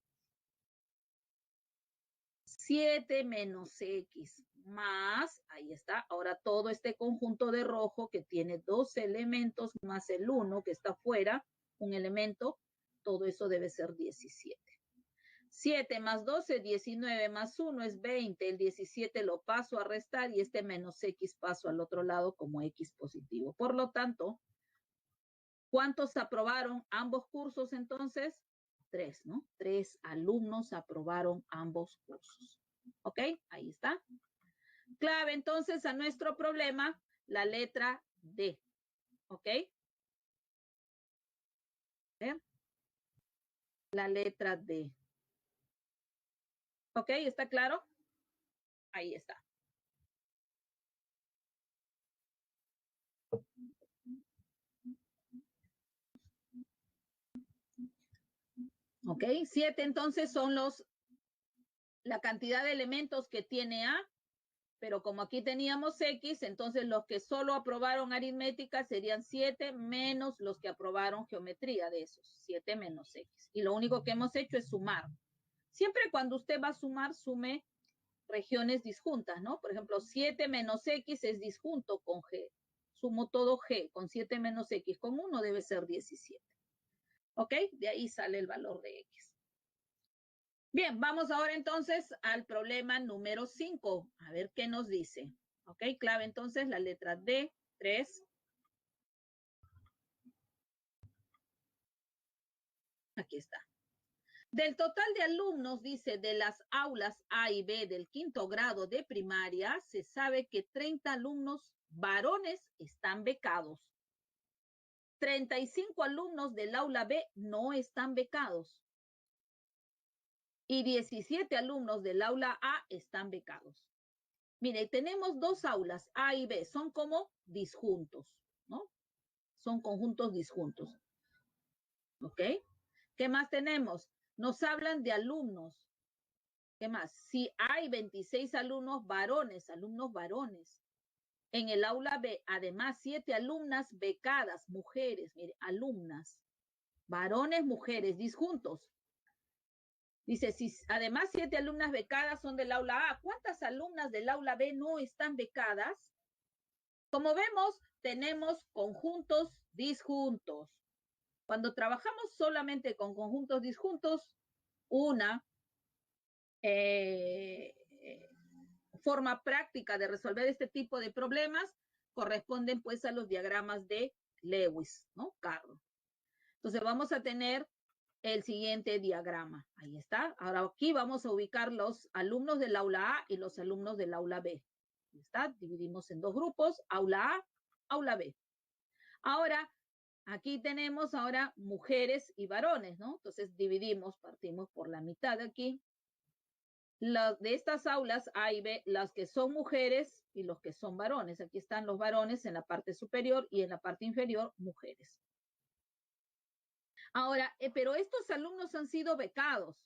7 menos X más, ahí está, ahora todo este conjunto de rojo que tiene 12 elementos más el 1 que está afuera, un elemento, todo eso debe ser 17. 7 más 12, 19 más 1 es 20, el 17 lo paso a restar y este menos X paso al otro lado como X positivo. Por lo tanto, ¿cuántos aprobaron ambos cursos entonces? 3, ¿no? 3 alumnos aprobaron ambos cursos. ¿Ok? Ahí está. Clave entonces a nuestro problema, la letra D. ¿Ok? La letra D. ¿Ok? ¿Está claro? Ahí está. ¿Ok? 7 entonces son la cantidad de elementos que tiene A, pero como aquí teníamos X, entonces los que solo aprobaron aritmética serían 7 menos los que aprobaron geometría de esos, 7 menos X. Y lo único que hemos hecho es sumar. Siempre cuando usted va a sumar, sume regiones disjuntas, ¿no? Por ejemplo, 7 menos X es disjunto con G. Sumo todo G con 7 menos X con 1 debe ser 17. ¿Ok? De ahí sale el valor de X. Bien, vamos ahora entonces al problema número 5. A ver qué nos dice. ¿Ok? Clave entonces la letra D, 3. Aquí está. Del total de alumnos, dice, de las aulas A y B del quinto grado de primaria, se sabe que 30 alumnos varones están becados. 35 alumnos del aula B no están becados. Y 17 alumnos del aula A están becados. Mire, tenemos dos aulas, A y B, son como disjuntos, ¿no? Son conjuntos disjuntos. ¿Ok? ¿Qué más tenemos? Nos hablan de alumnos. ¿Qué más? Si hay 26 alumnos varones, en el aula B, además 7 alumnas becadas, mujeres, mire, alumnas, varones, mujeres, disjuntos. Dice, si además 7 alumnas becadas son del aula A, ¿cuántas alumnas del aula B no están becadas? Como vemos, tenemos conjuntos disjuntos. Cuando trabajamos solamente con conjuntos disjuntos, una forma práctica de resolver este tipo de problemas corresponden pues a los diagramas de Lewis, ¿no? Carro. Entonces vamos a tener el siguiente diagrama. Ahí está. Ahora aquí vamos a ubicar los alumnos del aula A y los alumnos del aula B. ¿Está? Dividimos en dos grupos, aula A, aula B. Ahora, aquí tenemos ahora mujeres y varones, ¿no? Entonces dividimos, partimos por la mitad aquí. De estas aulas A y B, las que son mujeres y los que son varones. Aquí están los varones en la parte superior y en la parte inferior, mujeres. Ahora, pero estos alumnos han sido becados.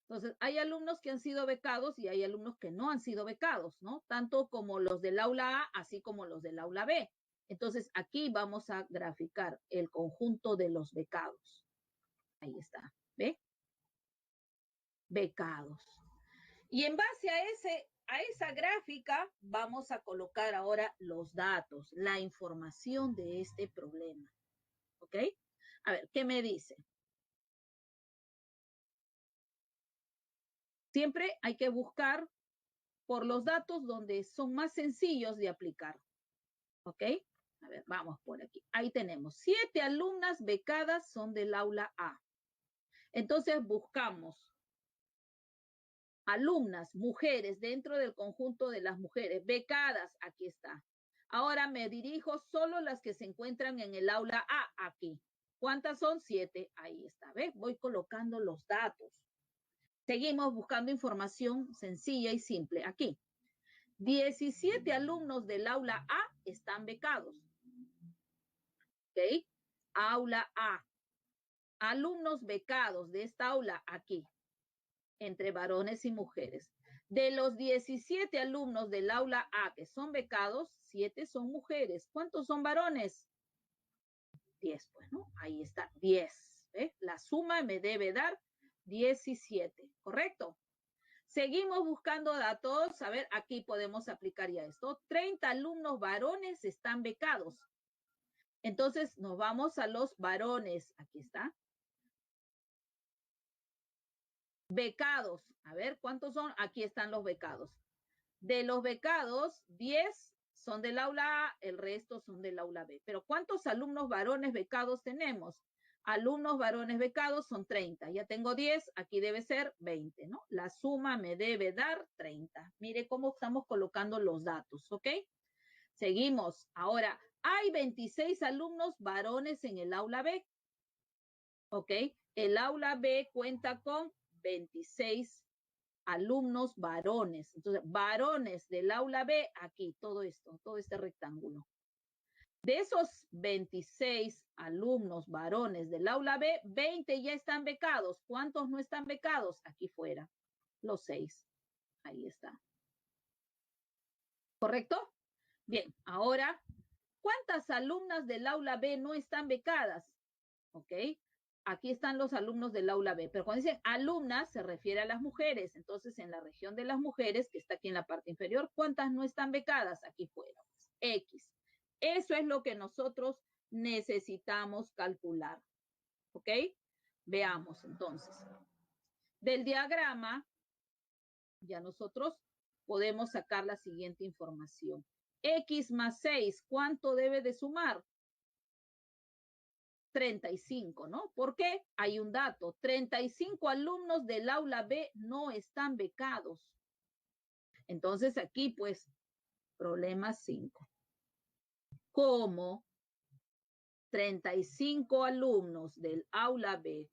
Entonces, hay alumnos que han sido becados y hay alumnos que no han sido becados, ¿no? Tanto como los del aula A, así como los del aula B. Entonces, aquí vamos a graficar el conjunto de los becados. Ahí está, ¿ve? Becados. Y en base a esa gráfica, vamos a colocar ahora los datos, la información de este problema. ¿Ok? A ver, ¿qué me dice? Siempre hay que buscar por los datos donde son más sencillos de aplicar. ¿Ok? A ver, vamos por aquí. Ahí tenemos 7 alumnas becadas son del aula A. Entonces buscamos alumnas, mujeres, dentro del conjunto de las mujeres becadas. Aquí está. Ahora me dirijo solo a las que se encuentran en el aula A, aquí. ¿Cuántas son? 7. Ahí está. ¿Ves? Voy colocando los datos. Seguimos buscando información sencilla y simple. Aquí. 17 alumnos del aula A están becados. ¿Ok? Aula A. Alumnos becados de esta aula aquí, entre varones y mujeres. De los 17 alumnos del aula A que son becados, 7 son mujeres. ¿Cuántos son varones? 10, pues, ¿no? Ahí está, 10. ¿Ve? La suma me debe dar 17, ¿correcto? Seguimos buscando datos. A ver, aquí podemos aplicar ya esto. 30 alumnos varones están becados. Entonces, nos vamos a los varones. Aquí está. Becados. A ver, ¿cuántos son? Aquí están los becados. De los becados, 10 son del aula A, el resto son del aula B. Pero ¿cuántos alumnos varones becados tenemos? Alumnos varones becados son 30. Ya tengo 10, aquí debe ser 20, ¿no? La suma me debe dar 30. Mire cómo estamos colocando los datos, ¿ok? Seguimos. Ahora, hay 26 alumnos varones en el aula B, ¿ok? El aula B cuenta con 26 alumnos varones. Entonces, varones del aula B, aquí, todo esto, todo este rectángulo. De esos 26 alumnos varones del aula B, 20 ya están becados. ¿Cuántos no están becados? Aquí fuera, los 6. Ahí está. ¿Correcto? Bien, ahora, ¿cuántas alumnas del aula B no están becadas? ¿Ok? Aquí están los alumnos del aula B, pero cuando dicen alumnas se refiere a las mujeres. Entonces, en la región de las mujeres, que está aquí en la parte inferior, ¿cuántas no están becadas? Aquí fuera, pues, X. Eso es lo que nosotros necesitamos calcular. ¿Ok? Veamos entonces. Del diagrama, ya nosotros podemos sacar la siguiente información. X más 6, ¿cuánto debe de sumar? 35, ¿no? ¿Por qué? Hay un dato, 35 alumnos del aula B no están becados. Entonces aquí, pues, problema 5. ¿Cómo 35 alumnos del aula B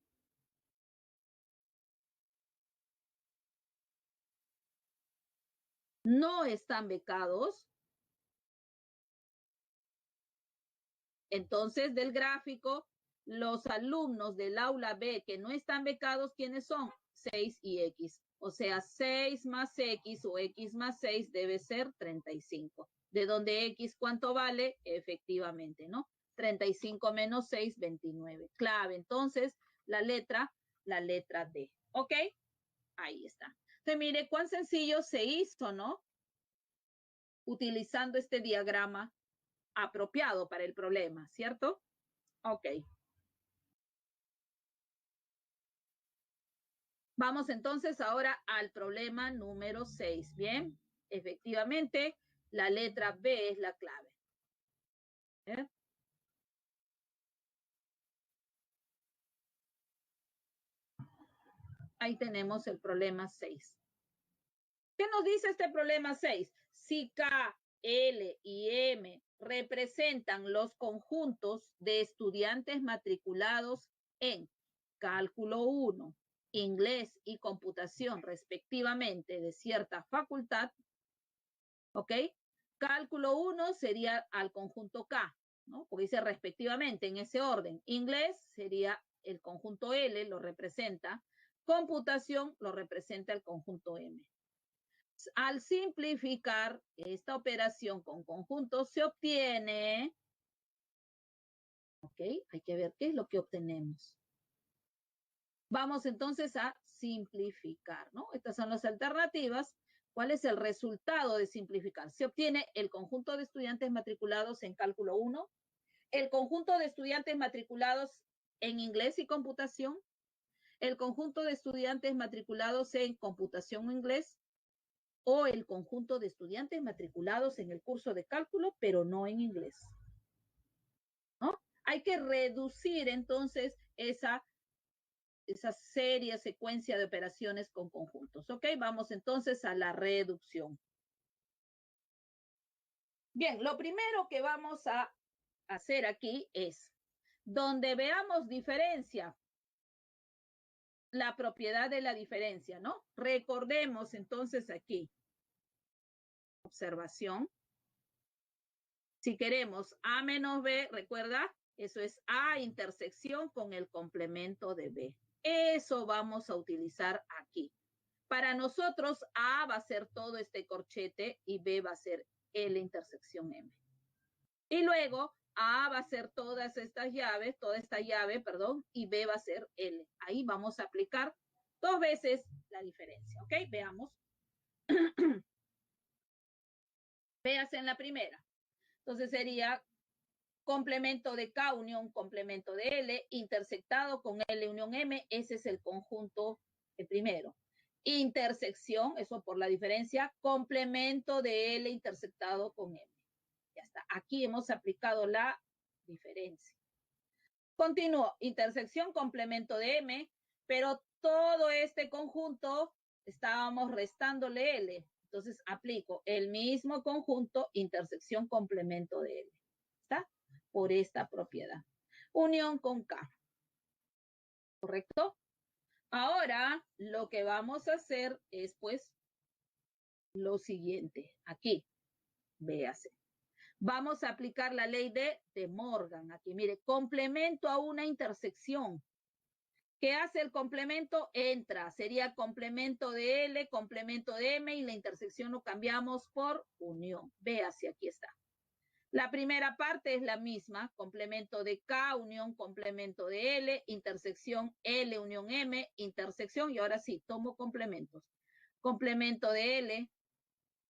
no están becados? Entonces, del gráfico, los alumnos del aula B que no están becados, ¿quiénes son? 6 y X. O sea, 6 más X o X más 6 debe ser 35. De donde X, ¿cuánto vale? Efectivamente, ¿no? 35 menos 6, 29. Clave, entonces, la letra D. ¿Ok? Ahí está. Entonces, mire cuán sencillo se hizo, ¿no? Utilizando este diagrama apropiado para el problema, ¿cierto? Ok. Vamos entonces ahora al problema número 6. Bien, efectivamente, la letra B es la clave. ¿Eh? Ahí tenemos el problema 6. ¿Qué nos dice este problema 6? Si K, L y M representan los conjuntos de estudiantes matriculados en cálculo 1, inglés y computación respectivamente de cierta facultad, ¿ok? Cálculo 1 sería al conjunto K, ¿no? Porque dice respectivamente en ese orden. Inglés sería el conjunto L, lo representa. Computación lo representa el conjunto M. Al simplificar esta operación con conjuntos se obtiene, ¿ok? Hay que ver qué es lo que obtenemos. Vamos entonces a simplificar, ¿no? Estas son las alternativas. ¿Cuál es el resultado de simplificar? Se obtiene el conjunto de estudiantes matriculados en cálculo 1, el conjunto de estudiantes matriculados en inglés y computación, el conjunto de estudiantes matriculados en computación o inglés, o el conjunto de estudiantes matriculados en el curso de cálculo, pero no en inglés, ¿no? Hay que reducir entonces esa serie, secuencia de operaciones con conjuntos. ¿Ok? Vamos entonces a la reducción. Bien, lo primero que vamos a hacer aquí es, donde veamos diferencia, la propiedad de la diferencia, ¿no? Recordemos entonces aquí, observación. Si queremos A menos B, recuerda, eso es A intersección con el complemento de B. Eso vamos a utilizar aquí. Para nosotros, A va a ser todo este corchete y B va a ser L intersección M. Y luego, A va a ser todas estas llaves, toda esta llave, perdón, y B va a ser L. Ahí vamos a aplicar 2 veces la diferencia, ¿ok? Veamos. Veas en la primera. Entonces sería complemento de K unión complemento de L, intersectado con L unión M, ese es el conjunto primero. Intersección, eso por la diferencia, complemento de L intersectado con M. Ya está, aquí hemos aplicado la diferencia. Continúo, intersección, complemento de M, pero todo este conjunto estábamos restándole L. Entonces aplico el mismo conjunto, intersección, complemento de L. ¿Está? Por esta propiedad. Unión con K. ¿Correcto? Ahora lo que vamos a hacer es pues lo siguiente. Aquí, véase. Vamos a aplicar la ley de Morgan. Aquí, mire, complemento a una intersección. ¿Qué hace el complemento? Entra. Sería complemento de L, complemento de M y la intersección lo cambiamos por unión. Véase, aquí está. La primera parte es la misma, complemento de K, unión, complemento de L, intersección L, unión M, intersección, y ahora sí, tomo complementos. Complemento de L,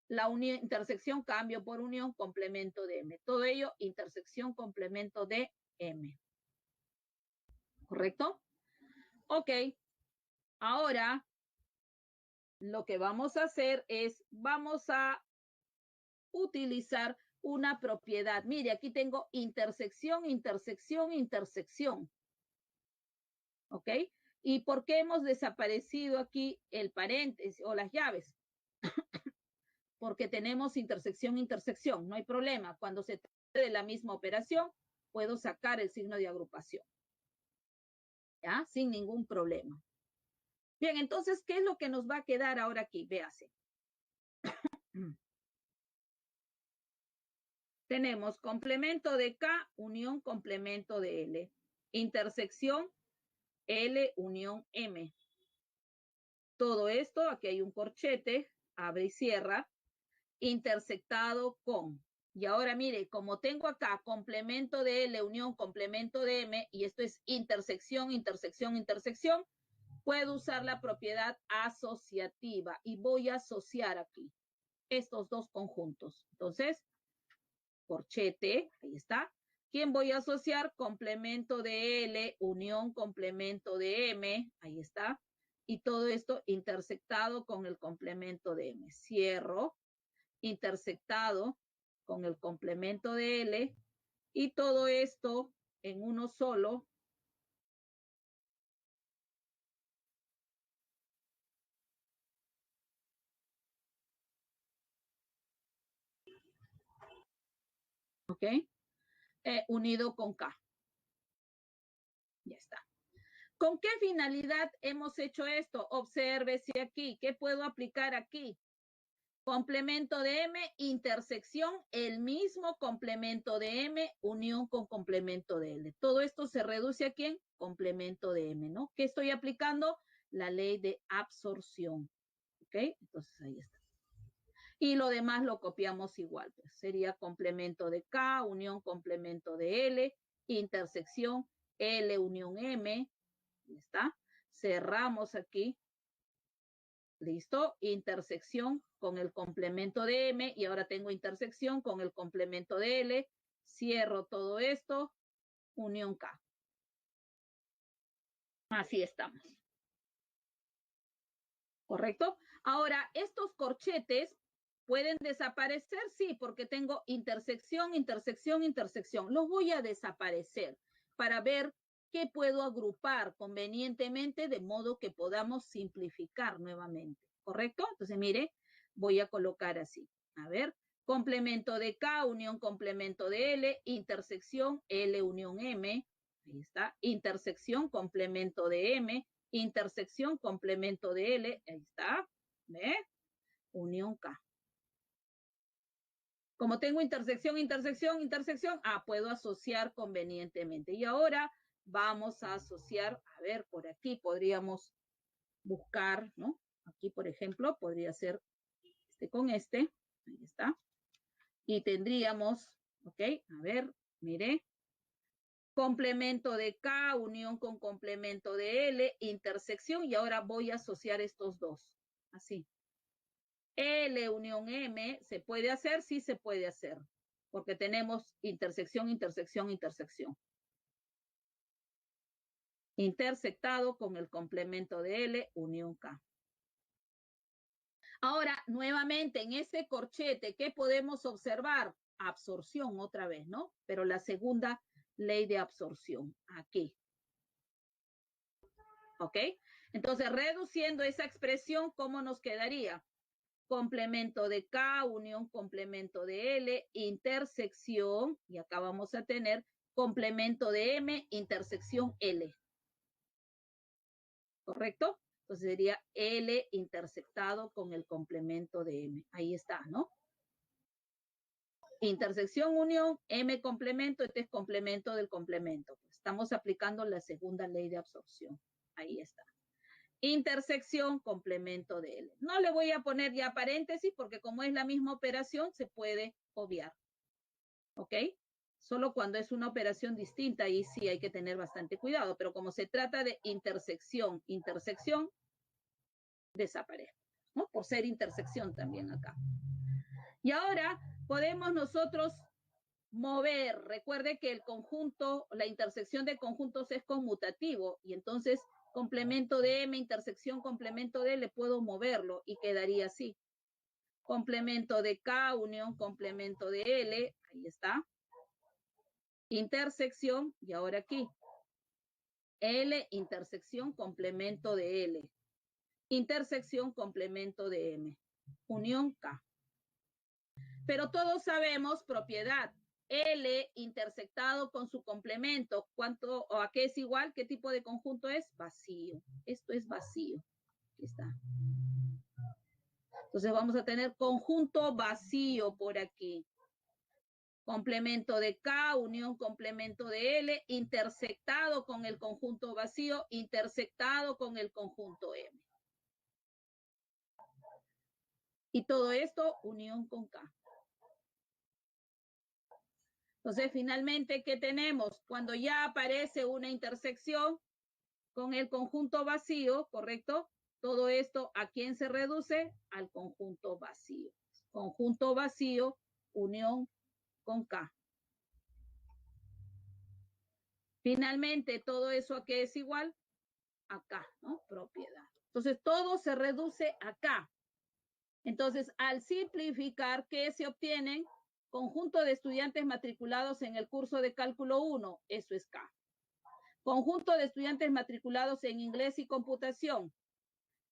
la unión, intersección, cambio por unión, complemento de M. Todo ello, intersección, complemento de M. ¿Correcto? Ok. Ahora, lo que vamos a hacer es, vamos a utilizar una propiedad. Mire, aquí tengo intersección, intersección, intersección. ¿Ok? ¿Y por qué hemos desaparecido aquí el paréntesis o las llaves? Porque tenemos intersección, intersección. No hay problema. Cuando se trata de la misma operación, puedo sacar el signo de agrupación. ¿Ya? Sin ningún problema. Bien, entonces, ¿qué es lo que nos va a quedar ahora aquí? Véase. Tenemos complemento de K, unión, complemento de L. Intersección, L, unión, M. Todo esto, aquí hay un corchete, abre y cierra, intersectado con. Y ahora mire, como tengo acá complemento de L, unión, complemento de M, y esto es intersección, intersección, intersección, puedo usar la propiedad asociativa y voy a asociar aquí estos dos conjuntos. Entonces, corchete, ahí está. ¿Quién voy a asociar? Complemento de L, unión, complemento de M, ahí está. Y todo esto intersectado con el complemento de M. Cierro, intersectado con el complemento de L y todo esto en uno solo. ¿ok? Unido con K. Ya está. ¿Con qué finalidad hemos hecho esto? Obsérvese aquí. ¿Qué puedo aplicar aquí? Complemento de M, intersección, el mismo complemento de M, unión con complemento de L. Todo esto se reduce aquí en complemento de M, ¿no? ¿Qué estoy aplicando? La ley de absorción. ¿Ok? Entonces ahí está. Y lo demás lo copiamos igual. Pues sería complemento de K, unión complemento de L, intersección L unión M. Ahí está. Cerramos aquí. ¿Listo? Intersección con el complemento de M y ahora tengo intersección con el complemento de L. Cierro todo esto. Unión K. Así estamos. ¿Correcto? Ahora, estos corchetes pueden desaparecer, sí, porque tengo intersección, intersección, intersección. Los voy a desaparecer para ver qué puedo agrupar convenientemente de modo que podamos simplificar nuevamente. ¿Correcto? Entonces, mire, voy a colocar así. A ver, complemento de K, unión complemento de L, intersección L unión M. Ahí está. Intersección complemento de M, intersección, complemento de L, ahí está, ¿ve? Unión K. Como tengo intersección, intersección, intersección, puedo asociar convenientemente. Y ahora vamos a asociar, a ver, por aquí podríamos buscar, ¿no? Aquí, por ejemplo, podría ser este con este, ahí está. Y tendríamos, ¿ok? A ver, mire, complemento de K, unión con complemento de L, intersección, y ahora voy a asociar estos dos, así. L unión M, ¿se puede hacer? Sí se puede hacer, porque tenemos intersección, intersección, intersección. Intersectado con el complemento de L, unión K. Ahora, nuevamente, en ese corchete, ¿qué podemos observar? Absorción otra vez, ¿no? Pero la segunda ley de absorción, aquí. ¿Ok? Entonces, reduciendo esa expresión, ¿cómo nos quedaría? Complemento de K, unión complemento de L, intersección, y acá vamos a tener complemento de M, intersección L. ¿Correcto? Entonces sería L intersectado con el complemento de M. Ahí está, ¿no? Intersección, unión, M complemento, este es complemento del complemento. Estamos aplicando la segunda ley de absorción. Ahí está. Intersección, complemento de L. No le voy a poner ya paréntesis porque como es la misma operación, se puede obviar. ¿Ok? Solo cuando es una operación distinta, ahí sí hay que tener bastante cuidado, pero como se trata de intersección, intersección, desaparece, ¿no? Por ser intersección también acá. Y ahora podemos nosotros mover. Recuerde que el conjunto, la intersección de conjuntos es conmutativo y entonces complemento de M, intersección, complemento de L, puedo moverlo y quedaría así. Complemento de K, unión, complemento de L, ahí está. Intersección, y ahora aquí. L, intersección, complemento de L. Intersección, complemento de M. Unión K. Pero todos sabemos propiedad. L intersectado con su complemento, ¿cuánto o a qué es igual? ¿Qué tipo de conjunto es? Vacío. Esto es vacío. Aquí está. Entonces vamos a tener conjunto vacío por aquí. Complemento de K, unión complemento de L, intersectado con el conjunto vacío, intersectado con el conjunto M. Y todo esto, unión con K. Entonces, finalmente, ¿qué tenemos? Cuando ya aparece una intersección con el conjunto vacío, ¿correcto? Todo esto, ¿a quién se reduce? Al conjunto vacío. Conjunto vacío, unión con K. Finalmente, todo eso ¿a qué es igual? Acá, ¿no? Propiedad. Entonces, todo se reduce acá. Entonces, al simplificar, ¿qué se obtienen? Conjunto de estudiantes matriculados en el curso de cálculo 1, eso es K. Conjunto de estudiantes matriculados en inglés y computación,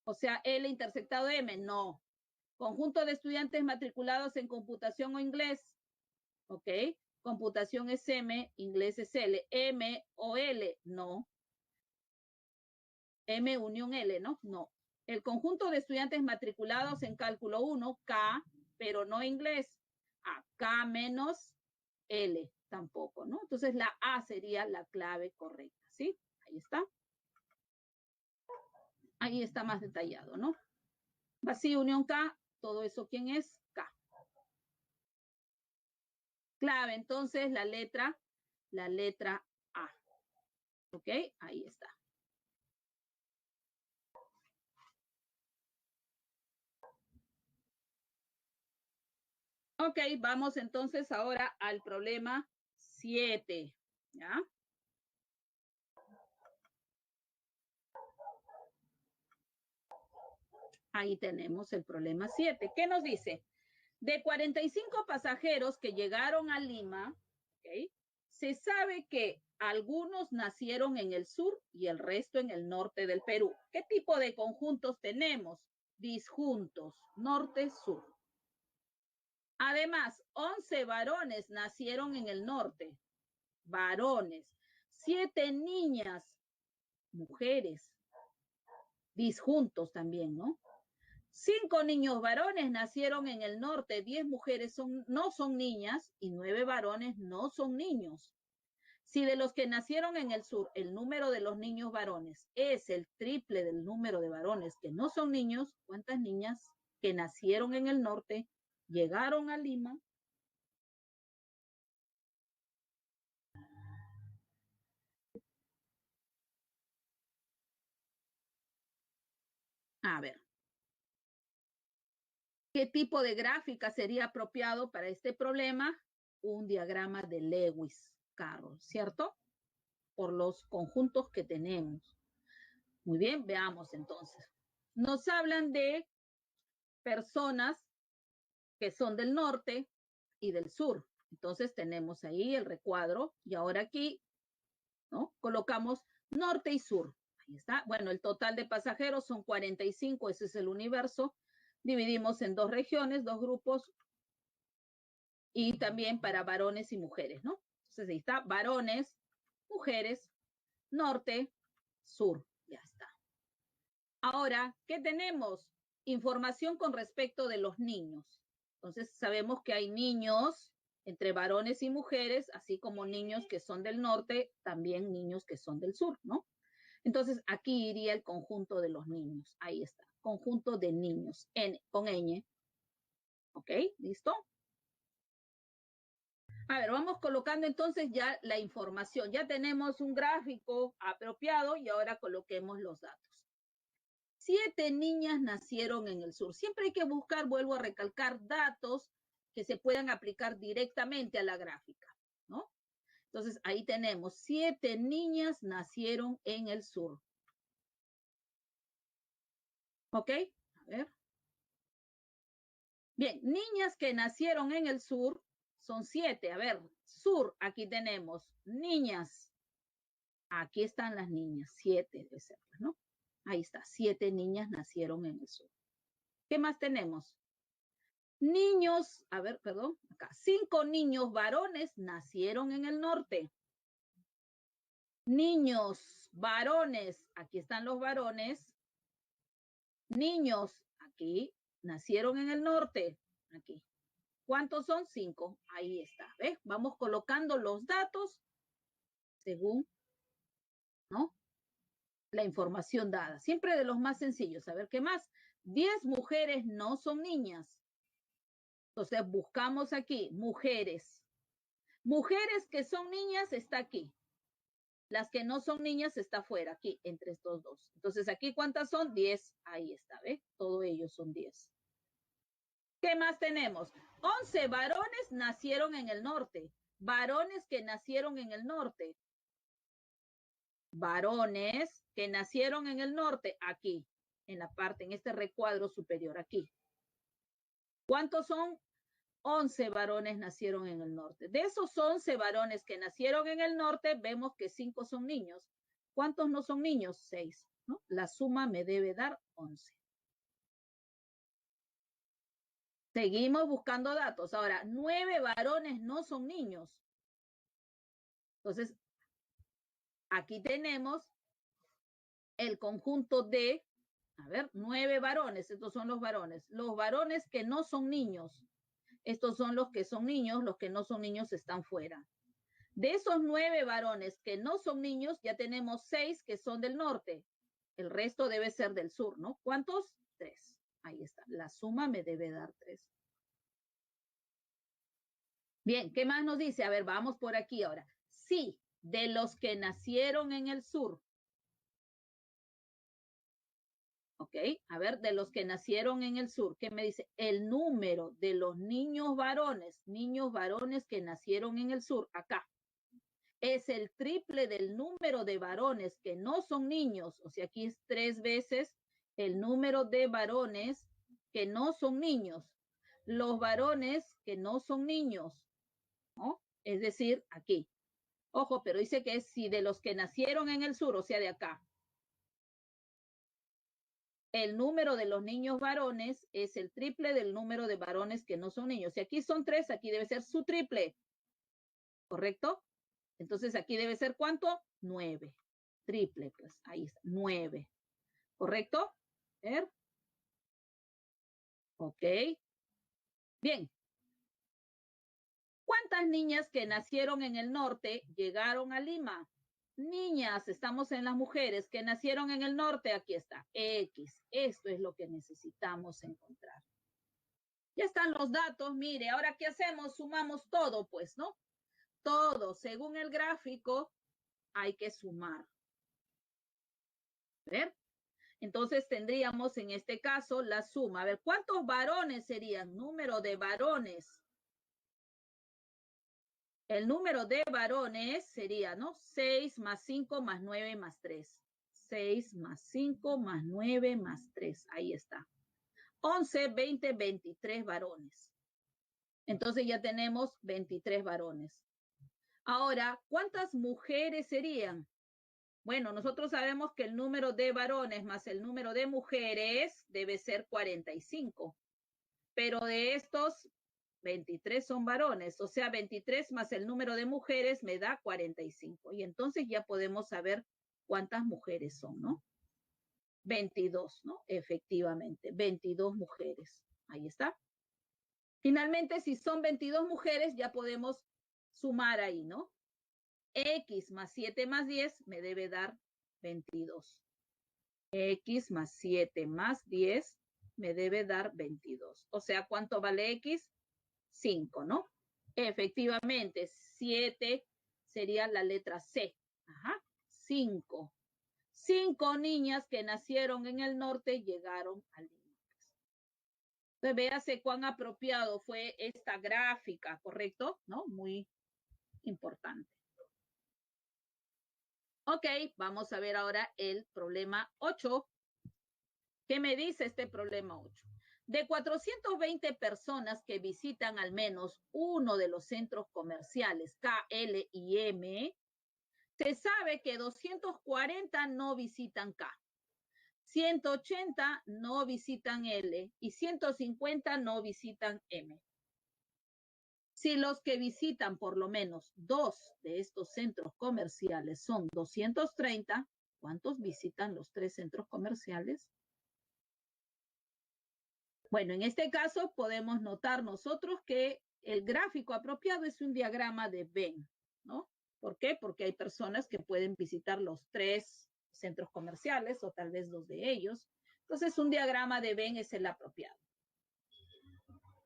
o sea, L intersectado M, no. Conjunto de estudiantes matriculados en computación o inglés, ¿ok? computación es M, inglés es L. M o L, no. M unión L, ¿no? No. El conjunto de estudiantes matriculados en cálculo 1, K, pero no inglés. K menos L, tampoco, ¿no? Entonces la A sería la clave correcta, ¿sí? Ahí está. Ahí está más detallado, ¿no? Vacío unión K, todo eso, ¿quién es? K. Clave, entonces, la letra A. ¿Ok? Ahí está. Ok, vamos entonces ahora al problema 7. ¿Ya? Ahí tenemos el problema 7. ¿Qué nos dice? De 45 pasajeros que llegaron a Lima, ¿okay? Se sabe que algunos nacieron en el sur y el resto en el norte del Perú. ¿Qué tipo de conjuntos tenemos? Disjuntos, norte-sur. Además, 11 varones nacieron en el norte, varones. 7 niñas, mujeres, disjuntos también, ¿no? 5 niños varones nacieron en el norte, 10 mujeres no son niñas y 9 varones no son niños. Si de los que nacieron en el sur el número de los niños varones es el triple del número de varones que no son niños, ¿cuántas niñas que nacieron en el norte llegaron a Lima? A ver, ¿qué tipo de gráfica sería apropiado para este problema? Un diagrama de Lewis Carroll, ¿cierto? Por los conjuntos que tenemos. Muy bien, veamos entonces. Nos hablan de personas que son del norte y del sur. Entonces tenemos ahí el recuadro y ahora aquí, ¿no? Colocamos norte y sur. Ahí está. Bueno, el total de pasajeros son 45, ese es el universo. Dividimos en 2 regiones, 2 grupos y también para varones y mujeres, ¿no? Entonces ahí está, varones, mujeres, norte, sur. Ya está. Ahora, ¿qué tenemos? Información con respecto de los niños. Entonces, sabemos que hay niños entre varones y mujeres, así como niños que son del norte, también niños que son del sur, ¿no? Entonces, aquí iría el conjunto de los niños. Ahí está, conjunto de niños, con ñ. ¿Ok? ¿Listo? A ver, vamos colocando entonces ya la información. Ya tenemos un gráfico apropiado y ahora coloquemos los datos. 7 niñas nacieron en el sur. Siempre hay que buscar, vuelvo a recalcar, datos que se puedan aplicar directamente a la gráfica, ¿no? Entonces, ahí tenemos 7 niñas nacieron en el sur. ¿Ok? A ver. Bien, niñas que nacieron en el sur son 7. A ver, sur, aquí tenemos niñas. Aquí están las niñas, 7 debe ser, ¿no? Ahí está, 7 niñas nacieron en el sur. ¿Qué más tenemos? Niños, a ver, perdón, acá, 5 niños varones nacieron en el norte. Niños varones, aquí están los varones. Niños, aquí, nacieron en el norte, aquí. ¿Cuántos son? 5. Ahí está, ¿ves? Vamos colocando los datos según, ¿no? La información dada. Siempre de los más sencillos. A ver, ¿qué más? 10 mujeres no son niñas. Entonces, buscamos aquí, mujeres. Mujeres que son niñas está aquí. Las que no son niñas está fuera, aquí, entre estos dos. Entonces, aquí, ¿cuántas son? 10. Ahí está, ¿ve? Todos ellos son 10. ¿Qué más tenemos? 11 varones nacieron en el norte. Varones que nacieron en el norte. Varones que nacieron en el norte, aquí, en la parte, en este recuadro superior, aquí. ¿Cuántos son? 11 varones nacieron en el norte. De esos 11 varones que nacieron en el norte, vemos que 5 son niños. ¿Cuántos no son niños? 6. ¿No? La suma me debe dar 11. Seguimos buscando datos. Ahora, 9 varones no son niños. Entonces, aquí tenemos el conjunto de, a ver, 9 varones. Estos son los varones. Los varones que no son niños. Estos son los que son niños. Los que no son niños están fuera. De esos 9 varones que no son niños, ya tenemos 6 que son del norte. El resto debe ser del sur, ¿no? ¿Cuántos? 3. Ahí está. La suma me debe dar 3. Bien, ¿qué más nos dice? A ver, vamos por aquí ahora. Sí, de los que nacieron en el sur. ¿Ok? A ver, de los que nacieron en el sur, ¿qué me dice? El número de los niños varones que nacieron en el sur, acá, es el triple del número de varones que no son niños, o sea, aquí es 3 veces el número de varones que no son niños. Los varones que no son niños, ¿no? Es decir, aquí. Ojo, pero dice que es si de los que nacieron en el sur, o sea, de acá, el número de los niños varones es el triple del número de varones que no son niños. Si aquí son 3, aquí debe ser su triple, ¿correcto? Entonces aquí debe ser ¿cuánto? 9. Triple, pues ahí está, 9. ¿Correcto? A ver. Ok. Bien. ¿Cuántas niñas que nacieron en el norte llegaron a Lima? Niñas, estamos en las mujeres que nacieron en el norte, aquí está, X. Esto es lo que necesitamos encontrar. Ya están los datos, mire, ahora ¿qué hacemos? Sumamos todo, pues, ¿no? Todo, según el gráfico, hay que sumar. A ver, entonces tendríamos en este caso la suma. A ver, ¿cuántos varones serían? Número de varones. El número de varones sería, ¿no? 6 más 5 más 9 más 3. 6 más 5 más 9 más 3. Ahí está. 11, 20, 23 varones. Entonces ya tenemos 23 varones. Ahora, ¿cuántas mujeres serían? Bueno, nosotros sabemos que el número de varones más el número de mujeres debe ser 45, pero de estos 23 son varones, o sea, 23 más el número de mujeres me da 45. Y entonces ya podemos saber cuántas mujeres son, ¿no? 22, ¿no? Efectivamente, 22 mujeres. Ahí está. Finalmente, si son 22 mujeres, ya podemos sumar ahí, ¿no? X más 7 más 10 me debe dar 22. X más 7 más 10 me debe dar 22. O sea, ¿cuánto vale X? 5, ¿no? Efectivamente, 7 sería la letra C. Ajá, 5. 5 niñas que nacieron en el norte llegaron al Lima. Entonces, véase cuán apropiado fue esta gráfica, ¿correcto? ¿No? Muy importante. Ok, vamos a ver ahora el problema 8. ¿Qué me dice este problema 8? De 420 personas que visitan al menos uno de los centros comerciales K, L y M, se sabe que 240 no visitan K, 180 no visitan L y 150 no visitan M. Si los que visitan por lo menos 2 de estos centros comerciales son 230, ¿cuántos visitan los 3 centros comerciales? Bueno, en este caso podemos notar nosotros que el gráfico apropiado es un diagrama de Venn, ¿no? ¿Por qué? Porque hay personas que pueden visitar los 3 centros comerciales o tal vez 2 de ellos. Entonces, un diagrama de Venn es el apropiado.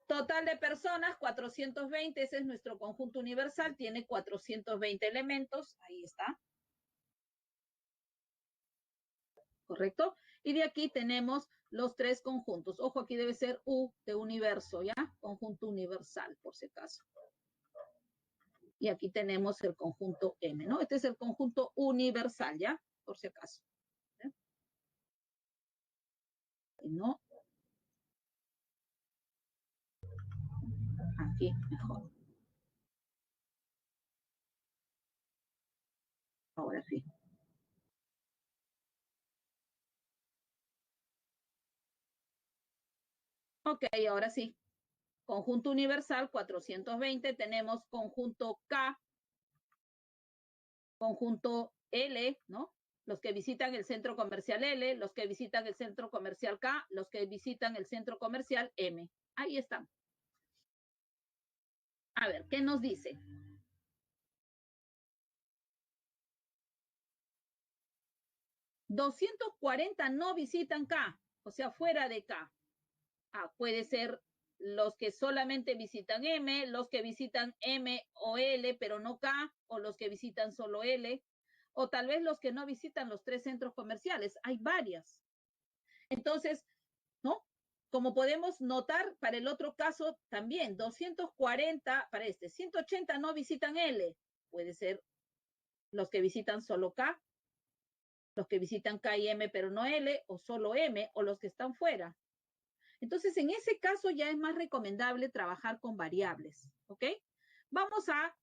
Total de personas, 420, ese es nuestro conjunto universal, tiene 420 elementos, ahí está. ¿Correcto? Y de aquí tenemos los 3 conjuntos. Ojo, aquí debe ser U de universo, ¿ya? Conjunto universal, por si acaso. Y aquí tenemos el conjunto M, ¿no? Este es el conjunto universal, ¿ya? Por si acaso. ¿Ya? ¿No? Aquí mejor. Ahora sí. Ok, ahora sí. Conjunto universal 420, tenemos conjunto K conjunto L, ¿no? Los que visitan el centro comercial L, los que visitan el centro comercial K, los que visitan el centro comercial M. Ahí están. A ver, ¿qué nos dice? $240 no visitan K, o sea, fuera de K. Puede ser los que solamente visitan M, los que visitan M o L, pero no K, o los que visitan solo L, o tal vez los que no visitan los 3 centros comerciales. Hay varias. Entonces, ¿no? Como podemos notar, para el otro caso también, 240 para 180 no visitan L. Puede ser los que visitan solo K, los que visitan K y M, pero no L, o solo M, o los que están fuera. Entonces, en ese caso ya es más recomendable trabajar con variables, ¿ok? Vamos a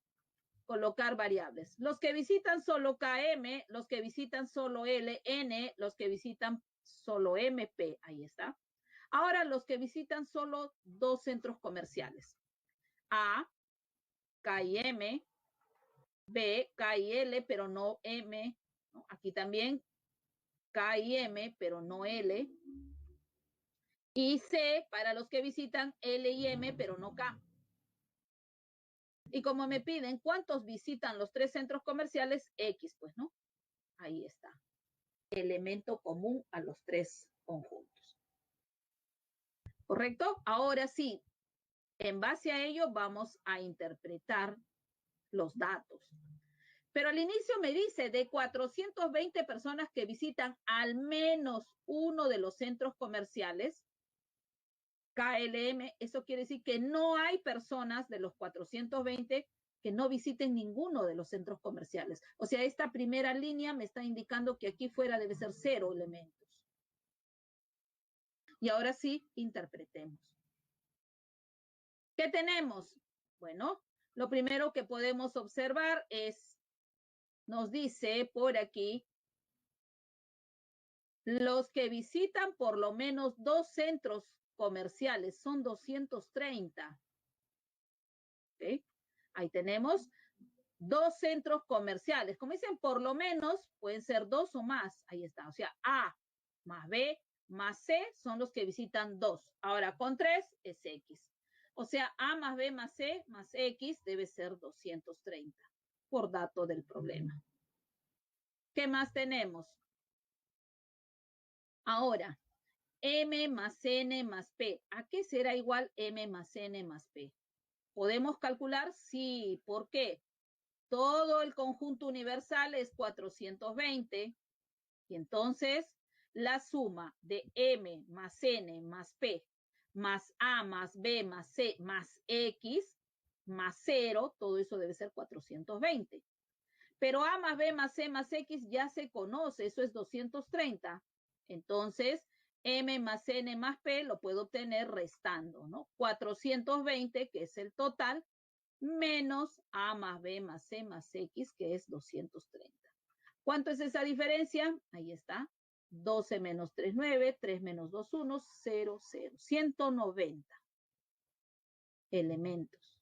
colocar variables. Los que visitan solo KM, los que visitan solo LN, los que visitan solo MP, ahí está. Ahora, los que visitan solo 2 centros comerciales. A, K y M, B, K y L, pero no M. ¿No? Aquí también K y M, pero no L. Y C para los que visitan L y M, pero no K. Y como me piden cuántos visitan los 3 centros comerciales, X, pues, ¿no? Ahí está. Elemento común a los 3 conjuntos. ¿Correcto? Ahora sí, en base a ello vamos a interpretar los datos. Pero al inicio me dice de 420 personas que visitan al menos uno de los centros comerciales, KLM, eso quiere decir que no hay personas de los 420 que no visiten ninguno de los centros comerciales. O sea, esta primera línea me está indicando que aquí fuera debe ser 0 elementos. Y ahora sí, interpretemos. ¿Qué tenemos? Bueno, lo primero que podemos observar es, nos dice por aquí, los que visitan por lo menos 2 centros comerciales son 230. ¿Okay? Ahí tenemos 2 centros comerciales. Como dicen, por lo menos pueden ser 2 o más. Ahí está. O sea, A más B más C son los que visitan 2. Ahora, con 3 es X. O sea, A más B más C más X debe ser 230 por dato del problema. ¿Qué más tenemos? Ahora, M más N más P. ¿A qué será igual M más N más P? ¿Podemos calcular? Sí. ¿Por qué? Todo el conjunto universal es 420 y entonces la suma de M más N más P más A más B más C más X más 0, todo eso debe ser 420. Pero A más B más C más X ya se conoce, eso es 230. Entonces, M más N más P lo puedo obtener restando, ¿no? 420, que es el total, menos A más B más C más X, que es 230. ¿Cuánto es esa diferencia? Ahí está. 12 menos 3, 9, 3 menos 2, 1, 0, 0. 190 elementos.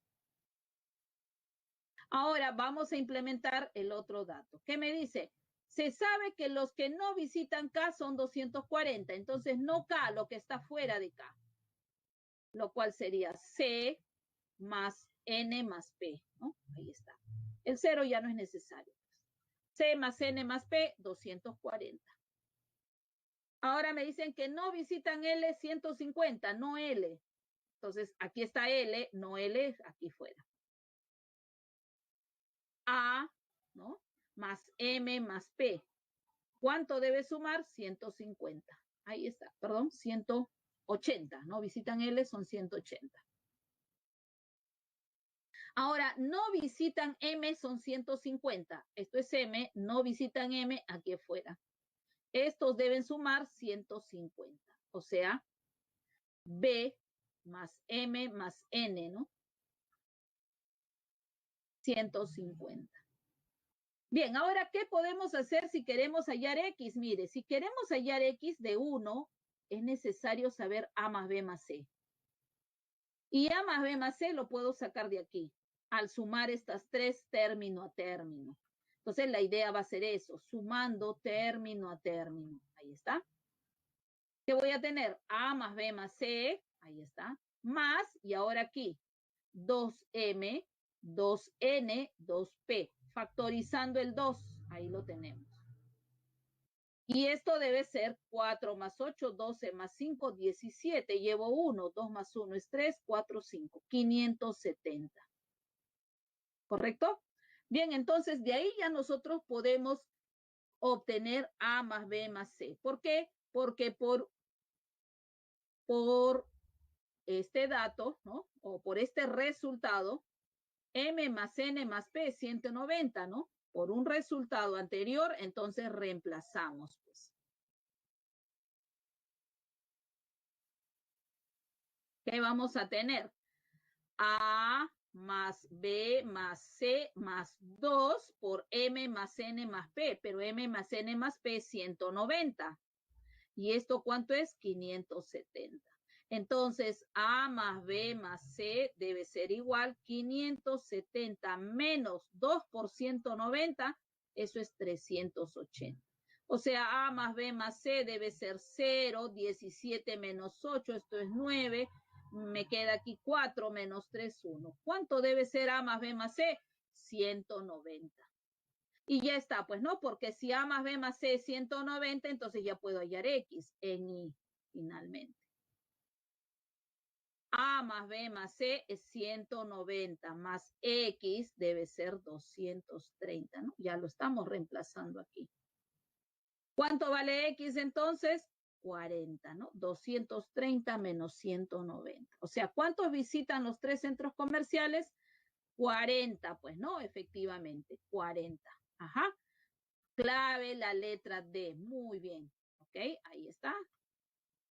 Ahora vamos a implementar el otro dato. ¿Qué me dice? Se sabe que los que no visitan K son 240, entonces no K, lo que está fuera de K, lo cual sería C más N más P, ¿no? Ahí está. El 0 ya no es necesario. C más N más P, 240. Ahora me dicen que no visitan L 150, no L. Entonces, aquí está L, no L, aquí fuera. A, ¿no? Más M más P. ¿Cuánto debe sumar? 150. Ahí está, perdón, 180, ¿no? Visitan L, son 180. Ahora, no visitan M, son 150. Esto es M, no visitan M, aquí afuera. Estos deben sumar 150. O sea, B más M más N, ¿no? 150. Bien, ahora, ¿qué podemos hacer si queremos hallar X? Mire, si queremos hallar X de 1, es necesario saber A más B más C. Y A más B más C lo puedo sacar de aquí, al sumar estas 3 término a término. Entonces la idea va a ser eso, sumando término a término. Ahí está. ¿Qué voy a tener? A más B más C, ahí está, más, y ahora aquí, 2M, 2N, 2P, factorizando el 2, ahí lo tenemos. Y esto debe ser 4 más 8, 12 más 5, 17. Llevo 1, 2 más 1 es 3, 4, 5, 570. ¿Correcto? Bien, entonces de ahí ya nosotros podemos obtener A más B más C. ¿Por qué? Porque por este dato, ¿no? O por este resultado, M más N más P es 190, ¿no? Por un resultado anterior, entonces reemplazamos, pues. ¿Qué vamos a tener? A más B más C más 2 por M más N más P, pero M más N más P es 190. ¿Y esto cuánto es? 570. Entonces, A más B más C debe ser igual 570 menos 2 por 190, eso es 380. O sea, A más B más C debe ser 0, 17 menos 8, esto es 9, me queda aquí 4 menos 3, 1. ¿Cuánto debe ser A más B más C? 190. Y ya está, pues no, porque si A más B más C es 190, entonces ya puedo hallar X en Y finalmente. A más B más C es 190 más X debe ser 230, ¿no? Ya lo estamos reemplazando aquí. ¿Cuánto vale X entonces? 40, ¿no? 230 menos 190. O sea, ¿cuántos visitan los 3 centros comerciales? 40, pues, ¿no? Efectivamente, 40. Ajá. Clave la letra D. Muy bien. ¿Ok? Ahí está.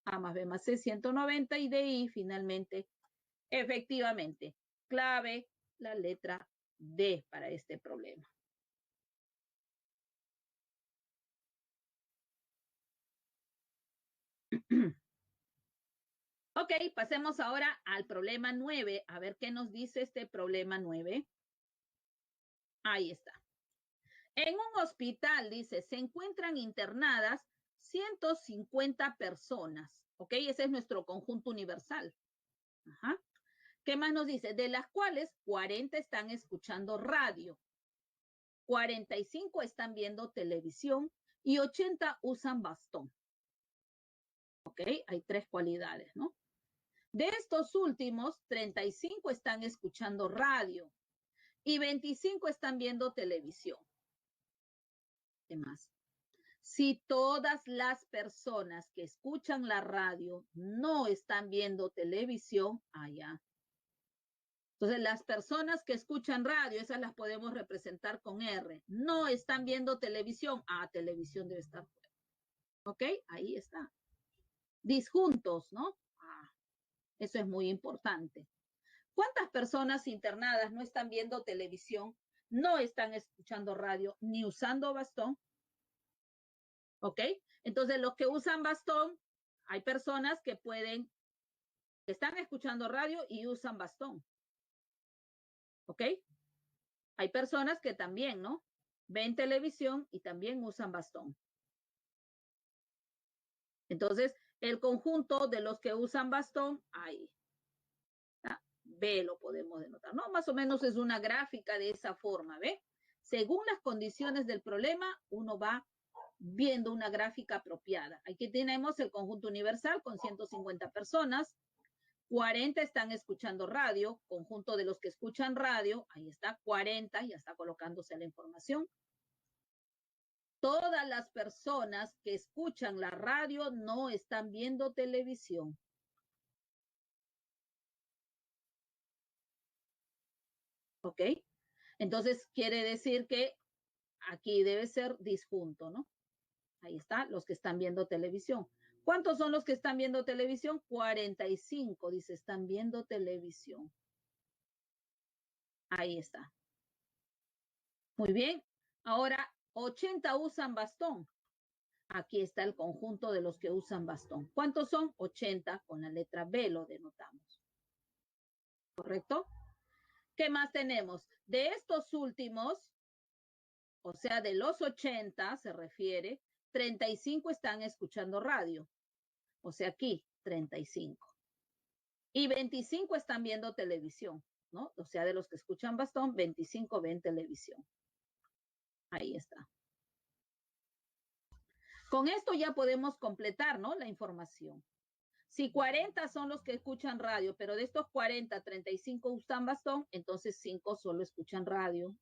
A más B más C, 190 y de I finalmente. Efectivamente. Clave la letra D para este problema. Ok, pasemos ahora al problema 9. A ver qué nos dice este problema 9. Ahí está. En un hospital, dice, se encuentran internadas 150 personas. Ok, ese es nuestro conjunto universal. Ajá. ¿Qué más nos dice? De las cuales 40 están escuchando radio, 45 están viendo televisión y 80 usan bastón. ¿Ok? Hay 3 cualidades, ¿no? De estos últimos, 35 están escuchando radio y 25 están viendo televisión. ¿Qué más? Si todas las personas que escuchan la radio no están viendo televisión, allá. Entonces, las personas que escuchan radio, esas las podemos representar con R. No están viendo televisión. Ah, televisión debe estar fuera. ¿Ok? Ahí está. Disjuntos, ¿no? Ah, eso es muy importante. ¿Cuántas personas internadas no están viendo televisión, no están escuchando radio, ni usando bastón? ¿Ok? Entonces, los que usan bastón, hay personas que están escuchando radio y usan bastón. ¿Ok? Hay personas que también, ¿no? Ven televisión y también usan bastón. Entonces, el conjunto de los que usan bastón, ahí. B lo podemos denotar, ¿no? Más o menos es una gráfica de esa forma, ¿ve? Según las condiciones del problema, uno va viendo una gráfica apropiada. Aquí tenemos el conjunto universal con 150 personas, 40 están escuchando radio, conjunto de los que escuchan radio, ahí está, 40, ya está colocándose la información. Todas las personas que escuchan la radio no están viendo televisión. ¿Ok? Entonces quiere decir que aquí debe ser disjunto, ¿no? Ahí está, los que están viendo televisión. ¿Cuántos son los que están viendo televisión? 45, dice, están viendo televisión. Ahí está. Muy bien. Ahora, 80 usan bastón. Aquí está el conjunto de los que usan bastón. ¿Cuántos son? 80, con la letra B lo denotamos. ¿Correcto? ¿Qué más tenemos? De estos últimos, O sea, de los 80 se refiere, 35 están escuchando radio. O sea, aquí, 35. Y 25 están viendo televisión, ¿no? O sea, de los que escuchan bastón, 25 ven televisión. Ahí está. Con esto ya podemos completar, ¿no? La información. Si 40 son los que escuchan radio, pero de estos 40, 35 usan bastón, entonces 5 solo escuchan radio.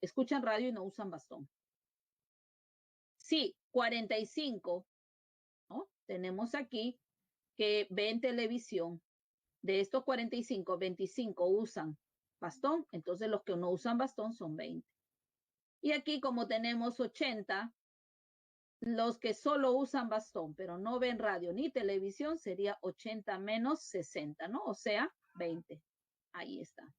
Escuchan radio y no usan bastón. Si 45, ¿no? Tenemos aquí que ven televisión. De estos 45, 25 usan bastón, entonces los que no usan bastón son 20. Y aquí como tenemos 80, los que solo usan bastón, pero no ven radio ni televisión, sería 80 menos 60, ¿no? O sea, 20. Ahí está.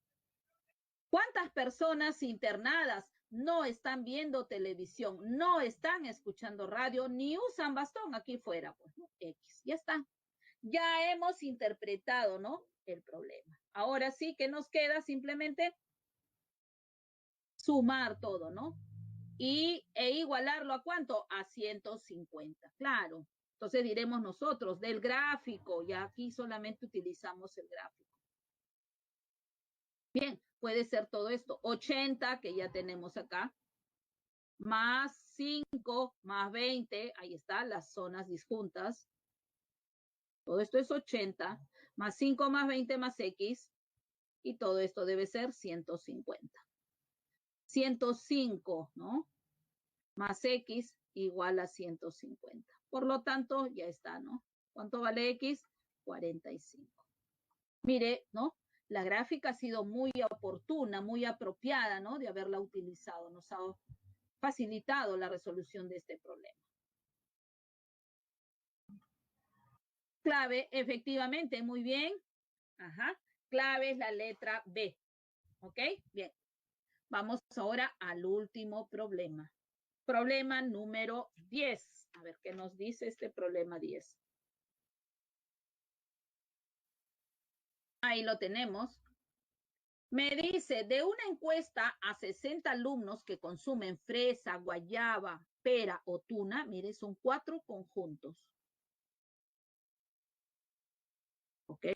¿Cuántas personas internadas no están viendo televisión, no están escuchando radio, ni usan bastón aquí fuera? Pues, ¿no? X, ya está. Ya hemos interpretado, ¿no? El problema. Ahora sí que nos queda simplemente sumar todo, ¿no? E igualarlo a cuánto? A 150, claro. Entonces diremos nosotros del gráfico, ya aquí solamente utilizamos el gráfico. Bien, puede ser todo esto, 80 que ya tenemos acá, más 5, más 20, ahí está, las zonas disjuntas. Todo esto es 80, más 5 más 20 más X, y todo esto debe ser 150. 105, ¿no? Más X igual a 150. Por lo tanto, ya está, ¿no? ¿Cuánto vale X? 45. Mire, ¿no? La gráfica ha sido muy oportuna, muy apropiada, ¿no? De haberla utilizado. Nos ha facilitado la resolución de este problema. Clave, efectivamente, muy bien. Ajá. Clave es la letra B. ¿Ok? Bien. Vamos ahora al último problema. Problema número 10. A ver qué nos dice este problema 10. Ahí lo tenemos. Me dice, de una encuesta a 60 alumnos que consumen fresa, guayaba, pera o tuna, mire, son 4 conjuntos. ¿Ok?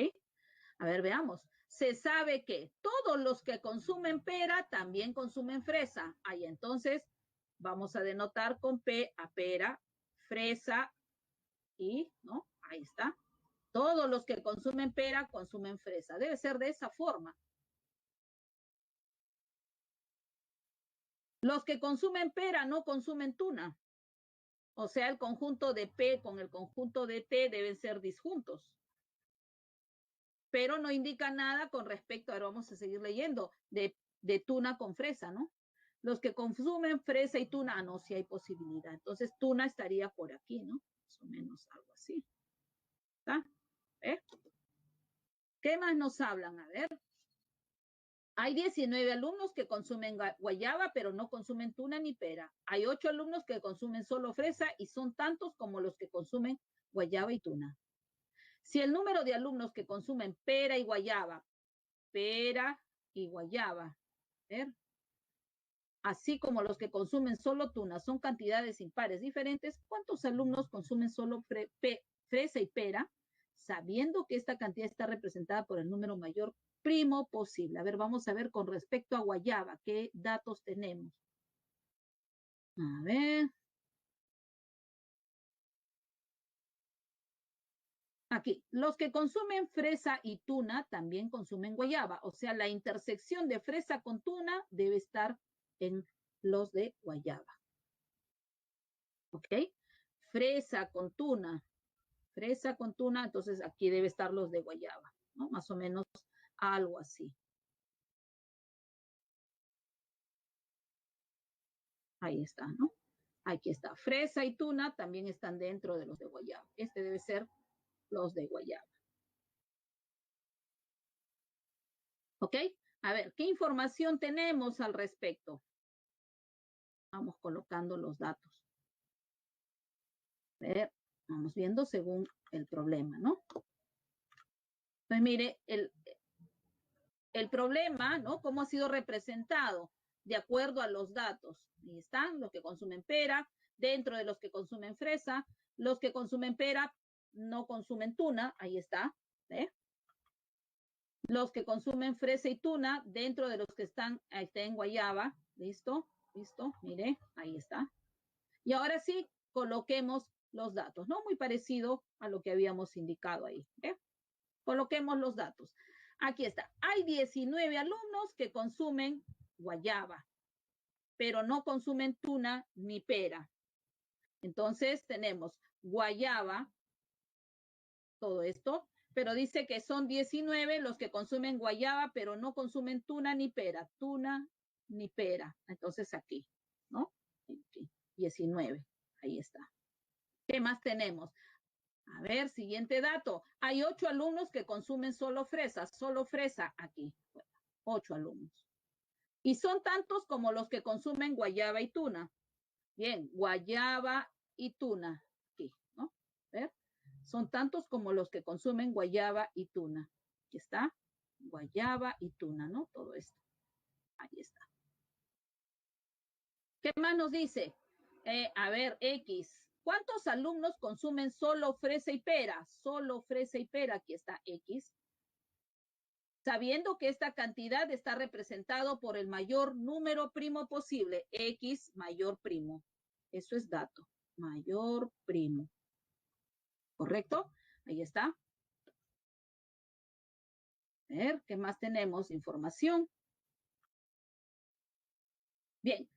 A ver, veamos. Se sabe que todos los que consumen pera también consumen fresa. Ahí entonces vamos a denotar con P a pera, fresa y, ¿no? Ahí está. Todos los que consumen pera consumen fresa. Debe ser de esa forma. Los que consumen pera no consumen tuna. O sea, el conjunto de P con el conjunto de T deben ser disjuntos. Pero no indica nada con respecto, ahora vamos a seguir leyendo, de tuna con fresa, ¿no? Los que consumen fresa y tuna, no, sí hay posibilidad. Entonces, tuna estaría por aquí, ¿no? Más o menos algo así. ¿Está? ¿Eh? ¿Qué más nos hablan? A ver. Hay 19 alumnos que consumen guayaba, pero no consumen tuna ni pera. Hay 8 alumnos que consumen solo fresa y son tantos como los que consumen guayaba y tuna. Si el número de alumnos que consumen pera y guayaba, ¿ver? Así como los que consumen solo tuna, son cantidades impares diferentes, ¿cuántos alumnos consumen solo fresa y pera? Sabiendo que esta cantidad está representada por el número mayor primo posible. A ver, vamos a ver con respecto a guayaba, ¿qué datos tenemos? A ver. Aquí, los que consumen fresa y tuna también consumen guayaba. O sea, la intersección de fresa con tuna debe estar en los de guayaba. ¿Ok? Fresa con tuna. Fresa con tuna, entonces aquí debe estar los de guayaba, ¿no? Más o menos algo así. Ahí está, ¿no? Aquí está. Fresa y tuna también están dentro de los de guayaba. Este debe ser los de guayaba. ¿Ok? A ver, ¿qué información tenemos al respecto? Vamos colocando los datos. A ver, vamos viendo según el problema, ¿no? Pues mire, el problema, ¿no? ¿Cómo ha sido representado? de acuerdo a los datos. Ahí están los que consumen pera, dentro de los que consumen fresa, los que consumen pera no consumen tuna, ahí está, ¿eh? Los que consumen fresa y tuna, dentro de los que están, ahí está en guayaba, listo, listo, mire, ahí está. Y ahora sí, coloquemos los datos, ¿no? Muy parecido a lo que habíamos indicado ahí, ¿eh? Coloquemos los datos. Aquí está. Hay 19 alumnos que consumen guayaba, pero no consumen tuna ni pera. Entonces tenemos guayaba, todo esto, pero dice que son 19 los que consumen guayaba, pero no consumen tuna ni pera. Tuna ni pera. Entonces aquí, ¿no? En fin, 19. Ahí está. ¿Qué más tenemos? A ver, siguiente dato. Hay 8 alumnos que consumen solo fresa aquí. 8 alumnos. Y son tantos como los que consumen guayaba y tuna. Bien, guayaba y tuna. Aquí, ¿no? A ver, son tantos como los que consumen guayaba y tuna. Aquí está, guayaba y tuna, ¿no? Todo esto. Ahí está. ¿Qué más nos dice? A ver, X. ¿Cuántos alumnos consumen solo fresa y pera? Solo fresa y pera, aquí está X. Sabiendo que esta cantidad está representado por el mayor número primo posible, X mayor primo. Eso es dato, mayor primo. ¿Correcto? Ahí está. A ver, ¿qué más tenemos? Información. Bien,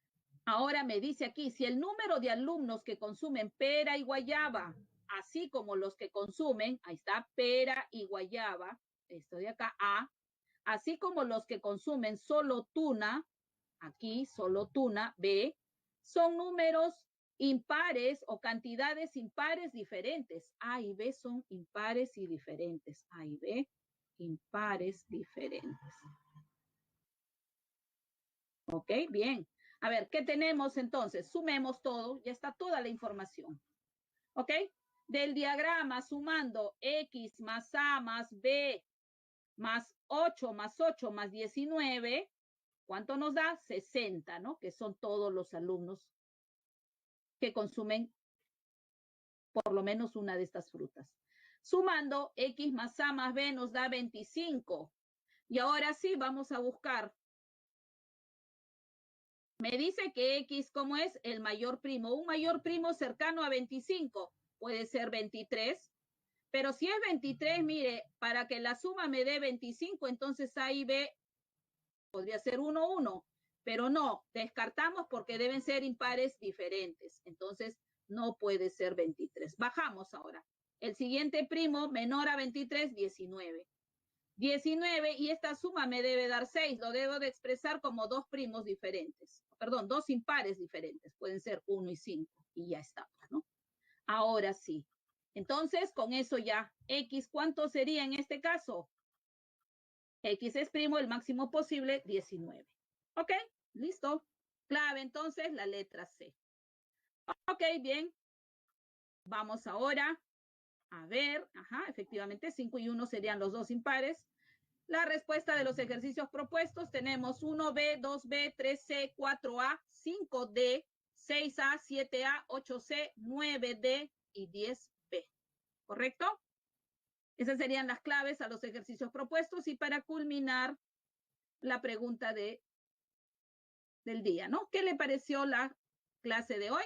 ahora me dice aquí, si el número de alumnos que consumen pera y guayaba, así como los que consumen, ahí está, pera y guayaba, esto de acá, A, así como los que consumen solo tuna, aquí solo tuna, B, son números impares o cantidades impares diferentes. A y B son impares y diferentes. A y B, impares diferentes. Ok, bien. A ver, ¿qué tenemos entonces? Sumemos todo, ya está toda la información. ¿Ok? Del diagrama sumando X más A más B más 8 más 19, ¿cuánto nos da? 60, ¿no? Que son todos los alumnos que consumen por lo menos una de estas frutas. Sumando X más A más B nos da 25. Y ahora sí, vamos a buscar. Me dice que X, ¿cómo es? El mayor primo. Un mayor primo cercano a 25 puede ser 23. Pero si es 23, mire, para que la suma me dé 25, entonces A y B podría ser 1, 1. Pero no, descartamos porque deben ser impares diferentes. Entonces, no puede ser 23. Bajamos ahora. El siguiente primo menor a 23, 19. 19 y esta suma me debe dar 6. Lo debo de expresar como dos primos diferentes. Perdón, dos impares diferentes. Pueden ser 1 y 5 y ya está, ¿no? Ahora sí. Entonces, con eso ya, X, ¿cuánto sería en este caso? X es primo, el máximo posible, 19. ¿Ok? Listo. Clave, entonces, la letra C. Ok, bien. Vamos ahora a ver. Ajá, efectivamente, 5 y 1 serían los dos impares. La respuesta de los ejercicios propuestos tenemos 1B, 2B, 3C, 4A, 5D, 6A, 7A, 8C, 9D y 10B. ¿Correcto? Esas serían las claves a los ejercicios propuestos y para culminar la pregunta del día, ¿no? ¿Qué le pareció la clase de hoy?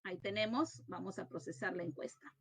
Ahí tenemos, vamos a procesar la encuesta.